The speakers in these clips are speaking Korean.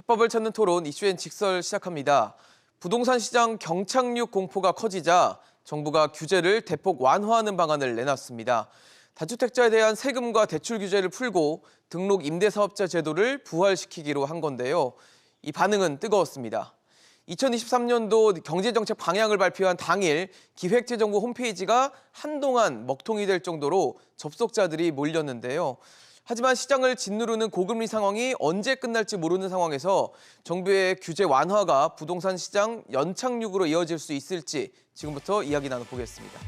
답법을 찾는 토론 이슈엔 직설 시작합니다. 부동산 시장 경착륙 공포가 커지자 정부가 규제를 대폭 완화하는 방안을 내놨습니다. 다주택자에 대한 세금과 대출 규제를 풀고 등록 임대사업자 제도를 부활시키기로 한 건데요. 이 반응은 뜨거웠습니다. 2023년도 경제정책 방향을 발표한 당일 기획재정부 홈페이지가 한동안 먹통이 될 정도로 접속자들이 몰렸는데요. 하지만 시장을 짓누르는 고금리 상황이 언제 끝날지 모르는 상황에서 정부의 규제 완화가 부동산 시장 연착륙으로 이어질 수 있을지 지금부터 이야기 나눠보겠습니다.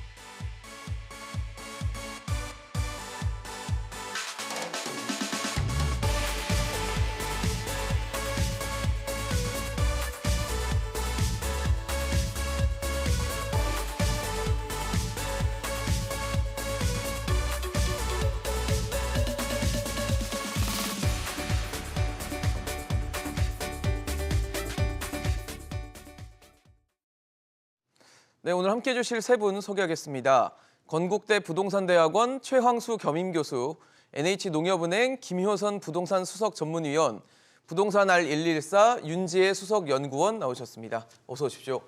네, 오늘 함께해 주실 세 분 소개하겠습니다. 건국대 부동산대학원 최황수 겸임교수, NH농협은행 김효선 부동산 수석 전문위원, 부동산 R114 윤지혜 수석 연구원 나오셨습니다. 어서 오십시오.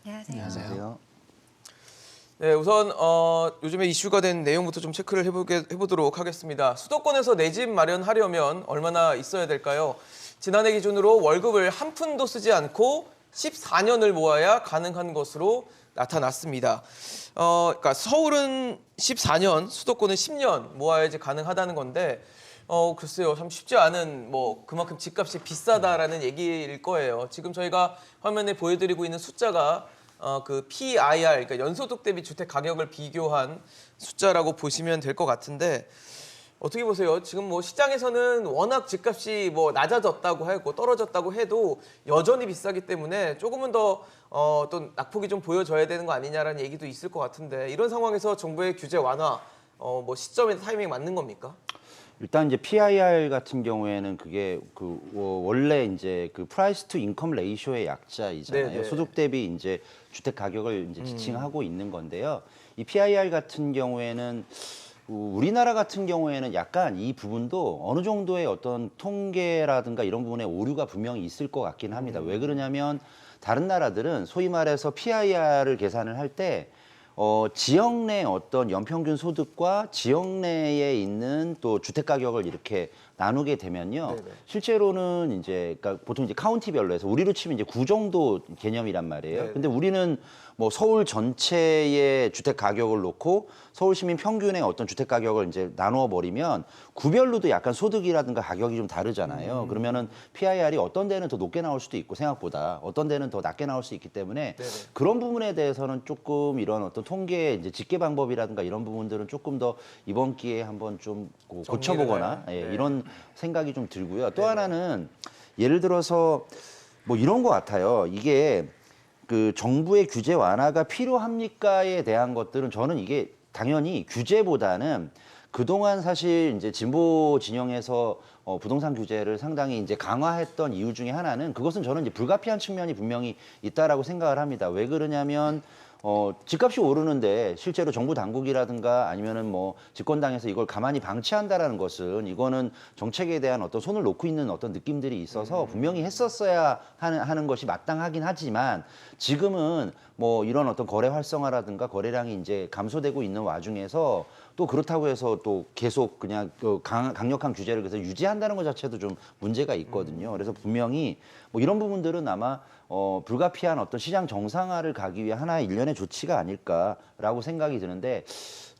안녕하세요. 네, 우선 요즘에 이슈가 된 내용부터 좀 체크를 해보도록 하겠습니다. 수도권에서 내 집 마련하려면 얼마나 있어야 될까요? 지난해 기준으로 월급을 한 푼도 쓰지 않고 14년을 모아야 가능한 것으로 나타났습니다. 그러니까 서울은 14년, 수도권은 10년 모아야지 가능하다는 건데, 글쎄요, 참 쉽지 않은 그만큼 집값이 비싸다라는 얘기일 거예요. 지금 저희가 화면에 보여드리고 있는 숫자가 그 PIR, 그러니까 연소득 대비 주택 가격을 비교한 숫자라고 보시면 될 것 같은데. 어떻게 보세요? 지금 시장에서는 워낙 집값이 낮아졌다고 하고 떨어졌다고 해도 여전히 비싸기 때문에 조금은 더 또 낙폭이 좀 보여져야 되는 거 아니냐라는 얘기도 있을 것 같은데, 이런 상황에서 정부의 규제 완화 시점에 타이밍 맞는 겁니까? 일단 이제 PIR 같은 경우에는 그게 원래 이제 그 프라이스 투 인컴 레이쇼의 약자이잖아요. 네네. 소득 대비 이제 주택 가격을 이제 지칭하고 있는 건데요. 이 PIR 같은 경우에는 우리나라 같은 경우에는 약간 이 부분도 어느 정도의 어떤 통계라든가 이런 부분에 오류가 분명히 있을 것 같긴 합니다. 왜 그러냐면 다른 나라들은 소위 말해서 PIR을 계산을 할 때 지역 내 어떤 연평균 소득과 지역 내에 있는 또 주택 가격을 이렇게 나누게 되면요. 네네. 실제로는 이제 그러니까 보통 이제 카운티별로 해서 우리로 치면 이제 구 정도 개념이란 말이에요. 네네. 근데 우리는 서울 전체의 주택 가격을 놓고 서울 시민 평균의 어떤 주택 가격을 이제 나누어 버리면 구별로도 약간 소득이라든가 가격이 좀 다르잖아요. 그러면은 PIR이 어떤 데는 더 높게 나올 수도 있고 생각보다 어떤 데는 더 낮게 나올 수 있기 때문에 네네. 그런 부분에 대해서는 조금 이런 어떤 통계 이제 집계 방법이라든가 이런 부분들은 조금 더 이번 기회에 한번 좀 고쳐보거나 예, 이런 생각이 좀 들고요. 또 하나는 예를 들어서 이런 것 같아요. 이게 그 정부의 규제 완화가 필요합니까에 대한 것들은 저는 이게 당연히 규제보다는 그동안 사실 이제 진보 진영에서 부동산 규제를 상당히 이제 강화했던 이유 중에 하나는 그것은 저는 이제 불가피한 측면이 분명히 있다라고 생각을 합니다. 왜 그러냐면 집값이 오르는데 실제로 정부 당국이라든가 아니면은 집권당에서 이걸 가만히 방치한다라는 것은 이거는 정책에 대한 어떤 손을 놓고 있는 어떤 느낌들이 있어서 분명히 했었어야 하는 것이 마땅하긴 하지만 지금은 이런 어떤 거래 활성화라든가 거래량이 이제 감소되고 있는 와중에서 또 그렇다고 해서 또 계속 그냥 강력한 규제를 그래서 유지한다는 것 자체도 좀 문제가 있거든요. 그래서 분명히 이런 부분들은 아마 불가피한 어떤 시장 정상화를 가기 위해 하나의 일련의 조치가 아닐까라고 생각이 드는데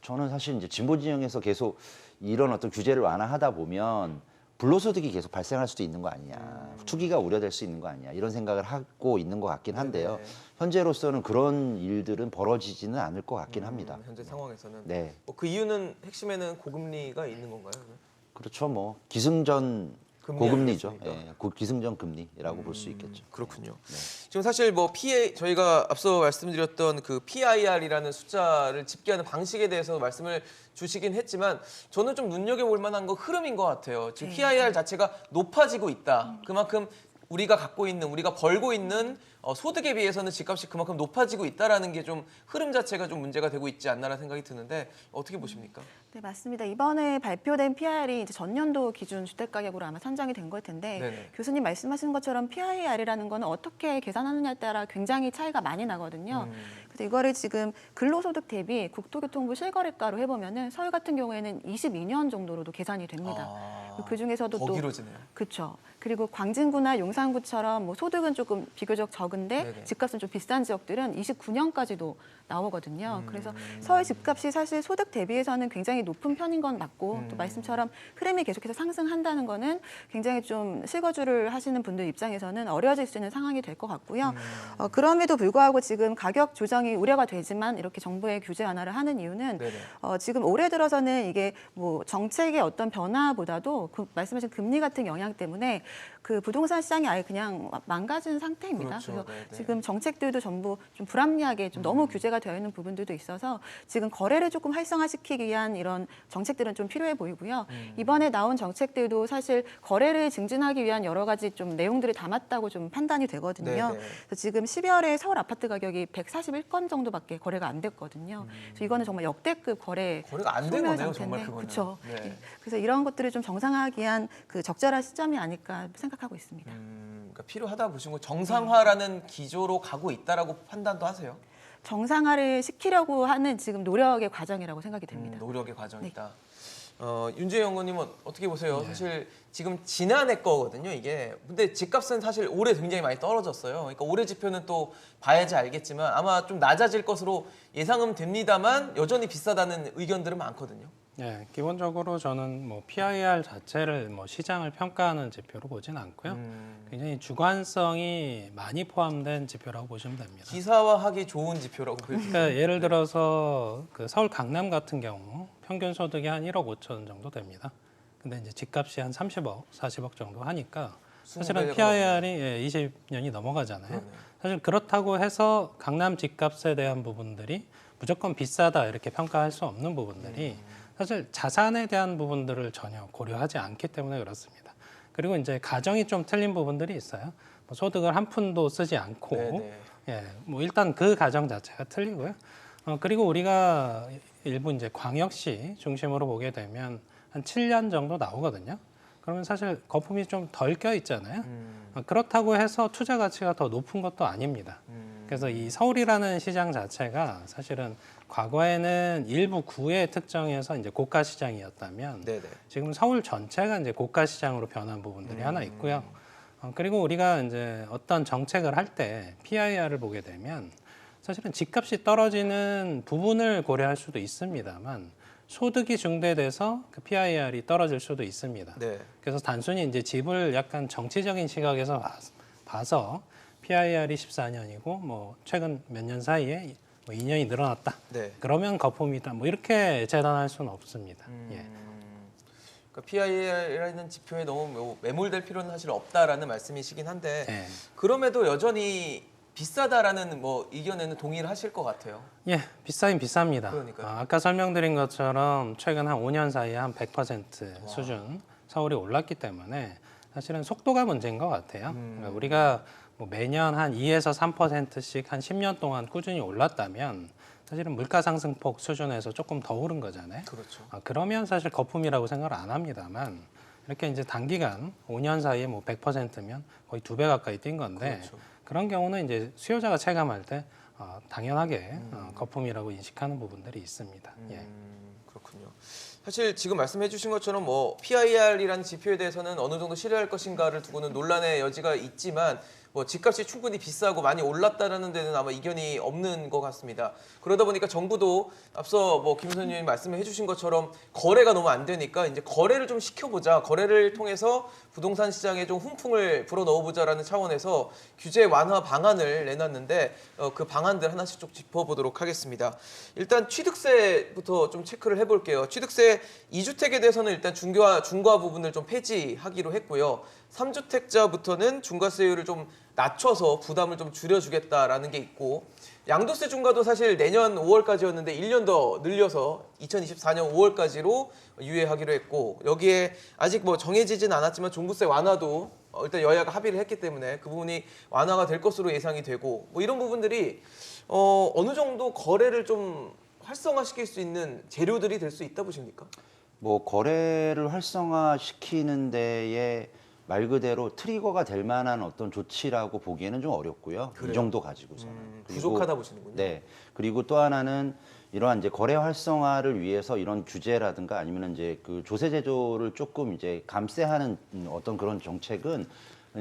저는 사실 이제 진보 진영에서 계속 이런 어떤 규제를 완화하다 보면 불로소득이 계속 발생할 수도 있는 거 아니냐, 투기가 우려될 수 있는 거 아니냐 이런 생각을 하고 있는 것 같긴 한데요. 현재로서는 그런 일들은 벌어지지는 않을 것 같긴 합니다. 현재 상황에서는. 네. 그 이유는 핵심에는 고금리가 있는 건가요? 그렇죠. 기승전 고금리죠. 아니겠습니까? 예, 기승전 금리라고 볼 수 있겠죠. 그렇군요. 네. 지금 사실 저희가 앞서 말씀드렸던 그 PIR이라는 숫자를 집계하는 방식에 대해서 말씀을 주시긴 했지만 저는 좀 눈여겨볼 만한 거 흐름인 것 같아요. 지금 PIR 자체가 높아지고 있다. 그만큼 우리가 벌고 있는 소득에 비해서는 집값이 그만큼 높아지고 있다라는 게 좀 흐름 자체가 좀 문제가 되고 있지 않나라는 생각이 드는데 어떻게 보십니까? 네, 맞습니다. 이번에 발표된 PIR이 이제 전년도 기준 주택 가격으로 아마 산정이 된 걸 텐데 네네. 교수님 말씀하신 것처럼 PIR이라는 거는 어떻게 계산하느냐에 따라 굉장히 차이가 많이 나거든요. 그래서 이거를 지금 근로소득 대비 국토교통부 실거래가로 해보면은 서울 같은 경우에는 22년 정도로도 계산이 됩니다. 그 중에서도 더 또 길어지네요. 그렇죠. 그리고 광진구나 용산구처럼 뭐 소득은 조금 비교적 적은데 네네. 집값은 좀 비싼 지역들은 29년까지도 나오거든요. 그래서 서울 집값이 사실 소득 대비해서는 굉장히 높은 편인 건 맞고 또 말씀처럼 흐름이 계속해서 상승한다는 거는 굉장히 좀 실거주를 하시는 분들 입장에서는 어려워질 수 있는 상황이 될 것 같고요. 그럼에도 불구하고 지금 가격 조정이 우려가 되지만 이렇게 정부의 규제 완화를 하는 이유는 네네. 지금 올해 들어서는 이게 뭐 정책의 어떤 변화보다도 그 말씀하신 금리 같은 영향 때문에 그 부동산 시장이 아예 그냥 망가진 상태입니다. 그렇죠. 그래서 네네. 지금 정책들도 전부 좀 불합리하게 좀 너무 규제가 되어 있는 부분들도 있어서 지금 거래를 조금 활성화시키기 위한 이런 정책들은 좀 필요해 보이고요. 이번에 나온 정책들도 사실 거래를 증진하기 위한 여러 가지 좀 내용들이 담았다고 좀 판단이 되거든요. 네네. 그래서 지금 12월에 서울 아파트 가격이 141건 정도밖에 거래가 안 됐거든요. 그래서 이거는 정말 역대급 거래가 안 된 소멸 거네요, 상태인데, 정말 그거는. 그렇죠. 네. 그래서 이런 것들을 좀 정상화하기 위한 그 적절한 시점이 아닐까 생각하고 있습니다. 그러니까 필요하다 보신 거 정상화라는 기조로 가고 있다라고 판단도 하세요? 정상화를 시키려고 하는 지금 노력의 과정이라고 생각이 됩니다. 노력의 과정이다. 윤재영 의원님은 어떻게 보세요? 사실 지금 지난해 거거든요, 이게. 근데 집값은 사실 올해 굉장히 많이 떨어졌어요. 그러니까 올해 지표는 또 봐야지 알겠지만 아마 좀 낮아질 것으로 예상은 됩니다만 여전히 비싸다는 의견들은 많거든요. 네, 기본적으로 저는 뭐 PIR 자체를 뭐 시장을 평가하는 지표로 보진 않고요. 굉장히 주관성이 많이 포함된 지표라고 보시면 됩니다. 기사화하기 좋은 지표라고 보여집니다. 그러니까 예를 들어서 그 서울 강남 같은 경우 평균 소득이 한 1억 5천 정도 됩니다. 근데 이제 집값이 한 30억, 40억 정도 하니까 사실은 20배가 PIR이 20년이 넘어가잖아요. 그러네요. 사실 그렇다고 해서 강남 집값에 대한 부분들이 무조건 비싸다 이렇게 평가할 수 없는 부분들이 사실 자산에 대한 부분들을 전혀 고려하지 않기 때문에 그렇습니다. 그리고 이제 가정이 좀 틀린 부분들이 있어요. 뭐 소득을 한 푼도 쓰지 않고, 네네. 예, 뭐 일단 그 가정 자체가 틀리고요. 그리고 우리가 일부 이제 광역시 중심으로 보게 되면 한 7년 정도 나오거든요. 그러면 사실 거품이 좀 덜 껴 있잖아요. 그렇다고 해서 투자 가치가 더 높은 것도 아닙니다. 그래서 이 서울이라는 시장 자체가 사실은 과거에는 일부 구의 특정에서 이제 고가 시장이었다면 네네. 지금 서울 전체가 이제 고가 시장으로 변한 부분들이 하나 있고요. 그리고 우리가 이제 어떤 정책을 할 때 PIR을 보게 되면 사실은 집값이 떨어지는 부분을 고려할 수도 있습니다만 소득이 증대돼서 그 PIR이 떨어질 수도 있습니다. 네. 그래서 단순히 이제 집을 약간 정치적인 시각에서 봐서 PIR이 14년이고 뭐 최근 몇 년 사이에 뭐 2년이 늘어났다. 네. 그러면 거품이다. 뭐 이렇게 재단할 수는 없습니다. 예. 그러니까 PIR이라는 지표에 너무 매몰될 필요는 사실 없다라는 말씀이시긴 한데 예. 그럼에도 여전히 비싸다라는 뭐 의견에는 동의를 하실 것 같아요. 예, 비싸긴 비쌉니다. 그러니까요. 아까 설명드린 것처럼 최근 한 5년 사이에 한 100% 수준 서울이 올랐기 때문에 사실은 속도가 문제인 것 같아요. 그러니까 우리가 뭐 매년 한 2에서 3%씩 한 10년 동안 꾸준히 올랐다면 사실은 물가 상승폭 수준에서 조금 더 오른 거잖아요. 그렇죠. 그러면 사실 거품이라고 생각을 안 합니다만 이렇게 이제 단기간 5년 사이에 뭐 100%면 거의 2배 가까이 뛴 건데 그렇죠. 그런 경우는 이제 수요자가 체감할 때 당연하게 거품이라고 인식하는 부분들이 있습니다. 예. 그렇군요. 사실 지금 말씀해 주신 것처럼 뭐 PIR이라는 지표에 대해서는 어느 정도 신뢰할 것인가를 두고는 논란의 여지가 있지만 뭐 집값이 충분히 비싸고 많이 올랐다는 데는 아마 이견이 없는 것 같습니다. 그러다 보니까 정부도 앞서 뭐 김선 의원님 말씀해 주신 것처럼 거래가 너무 안 되니까 이제 거래를 좀 시켜보자. 거래를 통해서 부동산 시장에 좀 훈풍을 불어 넣어보자라는 차원에서 규제 완화 방안을 내놨는데 그 방안들 하나씩 좀 짚어보도록 하겠습니다. 일단 취득세부터 좀 체크를 해볼게요. 취득세 2주택에 대해서는 일단 중과 부분을 좀 폐지하기로 했고요. 3주택자부터는 중과세율을 좀 낮춰서 부담을 좀 줄여주겠다라는 게 있고 양도세 중과도 사실 내년 5월까지였는데 1년 더 늘려서 2024년 5월까지로 유예하기로 했고 여기에 아직 뭐 정해지진 않았지만 종부세 완화도 일단 여야가 합의를 했기 때문에 그 부분이 완화가 될 것으로 예상이 되고 뭐 이런 부분들이 어느 정도 거래를 좀 활성화시킬 수 있는 재료들이 될 수 있다 보십니까? 뭐 거래를 활성화시키는 데에 말 그대로 트리거가 될 만한 어떤 조치라고 보기에는 좀 어렵고요. 그래요? 이 정도 가지고서는. 그리고- 부족하다 보시는군요. 네. 그리고 또 하나는 이러한 이제 거래 활성화를 위해서 이런 규제라든가 아니면 이제 그 조세 제도를 조금 이제 감세하는 어떤 그런 정책은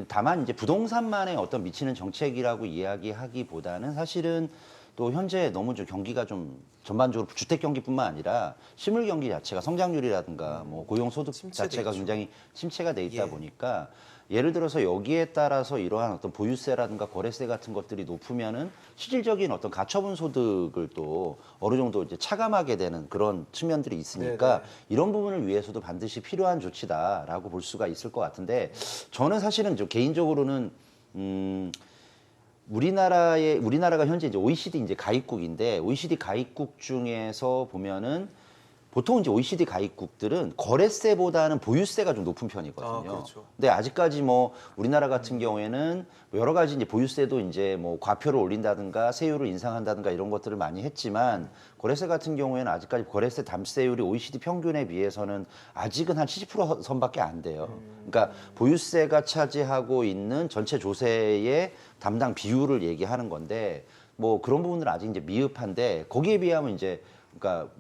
다만 이제 부동산만의 어떤 미치는 정책이라고 이야기하기보다는 사실은 또 현재 너무 좀 경기가 좀 전반적으로 주택 경기뿐만 아니라 실물 경기 자체가 성장률이라든가 뭐 고용 소득 침체돼 자체가 있죠. 굉장히 침체가 돼 있다 예. 보니까 예를 들어서 여기에 따라서 이러한 어떤 보유세라든가 거래세 같은 것들이 높으면은 실질적인 어떤 가처분 소득을 또 어느 정도 이제 차감하게 되는 그런 측면들이 있으니까 네네. 이런 부분을 위해서도 반드시 필요한 조치다라고 볼 수가 있을 것 같은데 저는 사실은 좀 개인적으로는 우리나라가 현재 이제 OECD 이제 가입국인데 OECD 가입국 중에서 보면은 보통 이제 OECD 가입국들은 거래세보다는 보유세가 좀 높은 편이거든요. 아, 그렇죠. 근데 아직까지 뭐 우리나라 같은 경우에는 여러 가지 이제 보유세도 이제 뭐 과표를 올린다든가 세율을 인상한다든가 이런 것들을 많이 했지만 거래세 같은 경우에는 아직까지 거래세 담세율이 OECD 평균에 비해서는 아직은 한 70% 선밖에 안 돼요. 그러니까 보유세가 차지하고 있는 전체 조세의 담당 비율을 얘기하는 건데 뭐 그런 부분은 아직 이제 미흡한데 거기에 비하면 이제 그러니까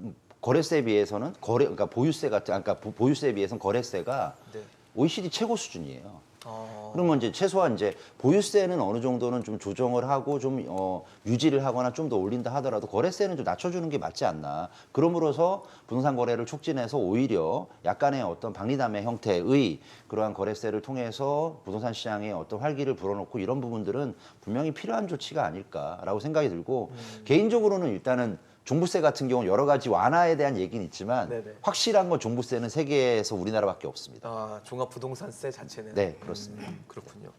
거래세에 비해서는 그러니까 보유세에 비해서는 거래세가 네. OECD 최고 수준이에요. 어, 그러면 이제 최소한 이제 보유세는 어느 정도는 좀 조정을 하고 좀 유지를 하거나 좀 더 올린다 하더라도 거래세는 좀 낮춰주는 게 맞지 않나. 그러므로서 부동산 거래를 촉진해서 오히려 약간의 어떤 박리담의 형태의 그러한 거래세를 통해서 부동산 시장에 어떤 활기를 불어넣고 이런 부분들은 분명히 필요한 조치가 아닐까라고 생각이 들고 개인적으로는 일단은 종부세 같은 경우는 여러 가지 완화에 대한 얘기는 있지만 네네. 확실한 건 종부세는 세계에서 우리나라밖에 없습니다. 종합부동산세 자체는 네, 그렇습니다. 그렇군요.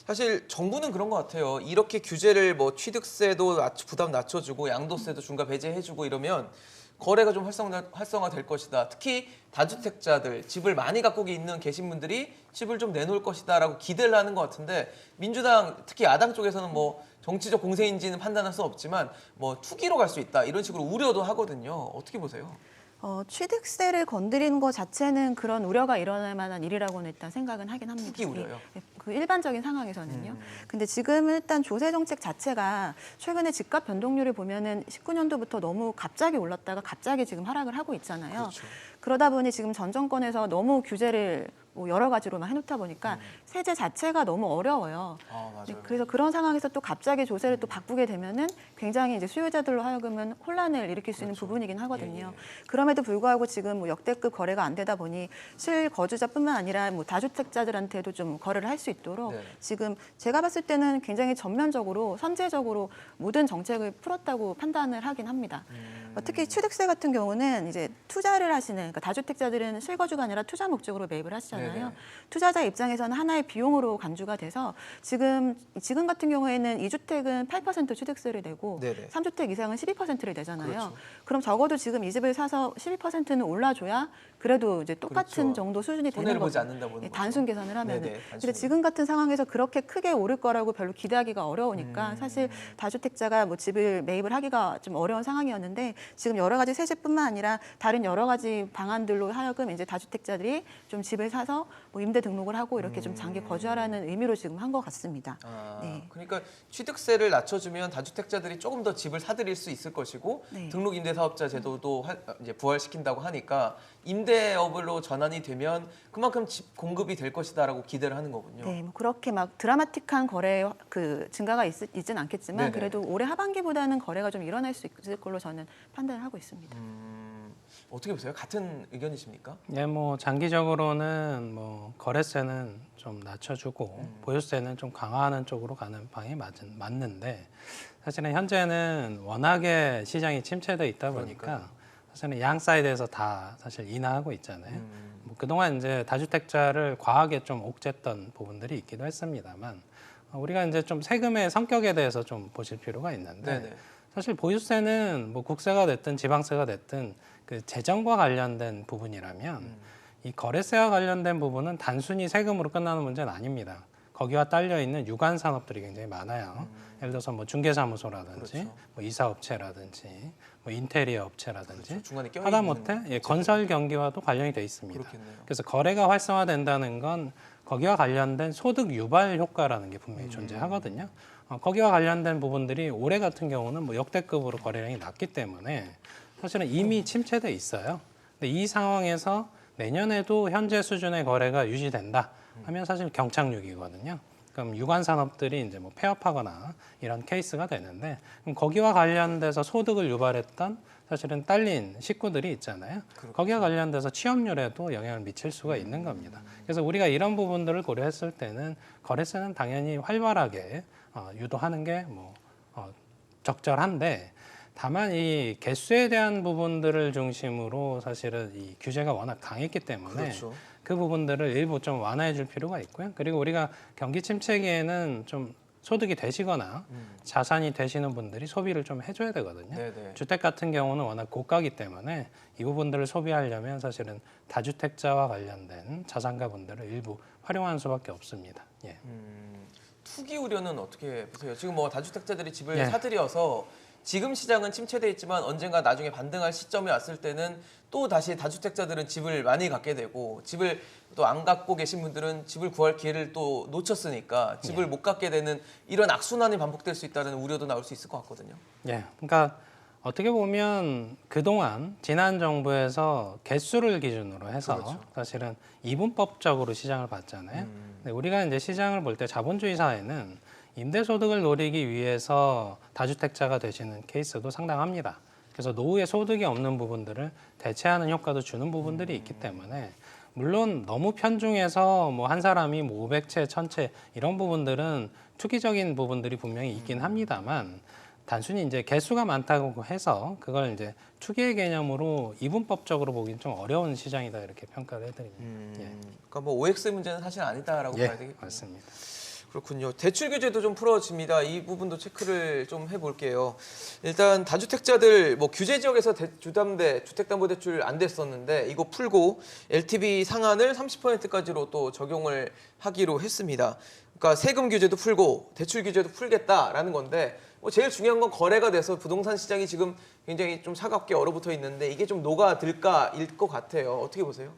사실 정부는 그런 것 같아요. 이렇게 규제를 뭐 취득세도 부담 낮춰주고 양도세도 중과 배제해주고 이러면 거래가 좀 활성화될 것이다. 특히 다주택자들, 집을 많이 갖고 계신 분들이 집을 좀 내놓을 것이다라고 기대를 하는 것 같은데 민주당 특히 야당 쪽에서는 뭐 정치적 공세인지는 판단할 수 없지만 뭐 투기로 갈 수 있다 이런 식으로 우려도 하거든요. 어떻게 보세요? 취득세를 건드리는 것 자체는 그런 우려가 일어날 만한 일이라고는 일단 생각은 하긴 합니다. 투기 우려요? 그 일반적인 상황에서는요. 근데 지금 일단 조세 정책 자체가 최근에 집값 변동률을 보면은 19년도부터 너무 갑자기 올랐다가 갑자기 지금 하락을 하고 있잖아요. 그렇죠. 그러다 보니 지금 전 정권에서 너무 규제를 뭐 여러 가지로만 해놓다 보니까 세제 자체가 너무 어려워요. 맞아요. 네, 그래서 그런 상황에서 또 갑자기 조세를 또 바꾸게 되면은 굉장히 이제 수요자들로 하여금은 혼란을 일으킬 수 있는 부분이긴 하거든요. 그럼에도 불구하고 지금 뭐 역대급 거래가 안 되다 보니 실거주자뿐만 아니라 뭐 다주택자들한테도 좀 거래를 할 수 있도록 네. 지금 제가 봤을 때는 굉장히 전면적으로 선제적으로 모든 정책을 풀었다고 판단을 하긴 합니다. 특히 취득세 같은 경우는 이제 투자를 하시는 그러니까 다주택자들은 실거주가 아니라 투자 목적으로 매입을 하시잖아요. 네네. 투자자 입장에서는 하나의 비용으로 간주가 돼서 지금 같은 경우에는 2주택은 8% 취득세를 내고 네네. 3주택 이상은 12%를 내잖아요. 그렇죠. 그럼 적어도 지금 이 집을 사서 12%는 올라줘야 그래도 이제 똑같은 그렇죠. 정도 수준이 되는 손해를 거죠. 보지 않는다 보는 예, 거죠. 단순 계산을 하면은. 네네, 근데 단순히. 지금 같은 상황에서 그렇게 크게 오를 거라고 별로 기대하기가 어려우니까 사실 다주택자가 뭐 집을 매입을 하기가 좀 어려운 상황이었는데 지금 여러 가지 세제뿐만 아니라 다른 여러 가지 방안들로 하여금 이제 다주택자들이 좀 집을 사서 뭐 임대 등록을 하고 이렇게 좀 장기 거주하라는 의미로 지금 한 것 같습니다. 네. 그러니까 취득세를 낮춰주면 다주택자들이 조금 더 집을 사들일 수 있을 것이고 네. 등록임대사업자 제도도 이제 부활시킨다고 하니까 임대업으로 전환이 되면 그만큼 집 공급이 될 것이다라고 기대를 하는 거군요. 네, 뭐 그렇게 막 드라마틱한 거래 그 증가가 있진 않겠지만 네네. 그래도 올해 하반기보다는 거래가 좀 일어날 수 있을 걸로 저는 판단을 하고 있습니다. 어떻게 보세요? 같은 의견이십니까? 예, 뭐 장기적으로는 뭐 거래세는 좀 낮춰주고 보유세는 좀 강화하는 쪽으로 가는 방이 맞는데 사실은 현재는 워낙에 시장이 침체돼 있다 보니까 사실은 양 사이드에서 다 사실 인하하고 있잖아요. 뭐 그동안 이제 다주택자를 과하게 좀 옥죄했던 부분들이 있기도 했습니다만 우리가 이제 좀 세금의 성격에 대해서 좀 보실 필요가 있는데 네네. 사실 보유세는 뭐 국세가 됐든 지방세가 됐든 그 재정과 관련된 부분이라면 이 거래세와 관련된 부분은 단순히 세금으로 끝나는 문제는 아닙니다. 거기와 딸려 있는 유관 산업들이 굉장히 많아요. 예를 들어서 뭐 중개사무소라든지, 그렇죠. 뭐 이사업체라든지, 뭐 인테리어 업체라든지, 그렇죠. 중간에 껴있는 하다못해 예, 건설 경기와도 관련이 돼 있습니다. 그렇겠네요. 그래서 거래가 활성화된다는 건 거기와 관련된 소득 유발 효과라는 게 분명히 존재하거든요. 거기와 관련된 부분들이 올해 같은 경우는 뭐 역대급으로 거래량이 낮기 때문에 사실은 이미 침체돼 있어요. 근데 이 상황에서 내년에도 현재 수준의 거래가 유지된다 하면 사실 경착륙이거든요. 그럼 유관 산업들이 이제 뭐 폐업하거나 이런 케이스가 되는데 그럼 거기와 관련돼서 소득을 유발했던 사실은 딸린 식구들이 있잖아요. 거기와 관련돼서 취업률에도 영향을 미칠 수가 있는 겁니다. 그래서 우리가 이런 부분들을 고려했을 때는 거래세는 당연히 활발하게 유도하는 게 뭐 적절한데 다만 이 개수에 대한 부분들을 중심으로 사실은 이 규제가 워낙 강했기 때문에 그렇죠. 그 부분들을 일부 좀 완화해 줄 필요가 있고요. 그리고 우리가 경기 침체기에는 좀 소득이 되시거나 자산이 되시는 분들이 소비를 좀 해줘야 되거든요. 네네. 주택 같은 경우는 워낙 고가기 때문에 이 부분들을 소비하려면 사실은 다주택자와 관련된 자산가분들을 일부 활용하는 수밖에 없습니다. 예. 투기 우려는 어떻게 보세요? 지금 뭐 다주택자들이 집을 예. 사들여서 지금 시장은 침체돼 있지만 언젠가 나중에 반등할 시점이 왔을 때는 또 다시 다주택자들은 집을 많이 갖게 되고 집을 또 안 갖고 계신 분들은 집을 구할 기회를 또 놓쳤으니까 집을 못 갖게 되는 이런 악순환이 반복될 수 있다는 우려도 나올 수 있을 것 같거든요. 예, 그러니까 어떻게 보면 그동안 지난 정부에서 개수를 기준으로 해서 그렇죠. 사실은 이분법적으로 시장을 봤잖아요. 근데 우리가 이제 시장을 볼 때 자본주의 사회는 임대소득을 노리기 위해서 다주택자가 되시는 케이스도 상당합니다. 그래서 노후에 소득이 없는 부분들을 대체하는 효과도 주는 부분들이 있기 때문에 물론 너무 편중해서 뭐 한 사람이 뭐 500채, 1000채 이런 부분들은 투기적인 부분들이 분명히 있긴 합니다만 단순히 이제 개수가 많다고 해서 그걸 이제 투기의 개념으로 이분법적으로 보기는 좀 어려운 시장이다 이렇게 평가를 해드립니다. 그러니까 뭐 OX 문제는 사실 아니다라고 예, 봐야 되겠군요. 맞습니다. 그렇군요. 대출 규제도 좀 풀어집니다. 이 부분도 체크를 좀 해볼게요. 일단 다주택자들 뭐 규제 지역에서 주담대 주택담보대출 안 됐었는데 이거 풀고 LTV 상한을 30%까지로 또 적용을 하기로 했습니다. 그러니까 세금 규제도 풀고 대출 규제도 풀겠다라는 건데 뭐 제일 중요한 건 거래가 돼서 부동산 시장이 지금 굉장히 좀 차갑게 얼어붙어 있는데 이게 좀 녹아들까일 것 같아요. 어떻게 보세요?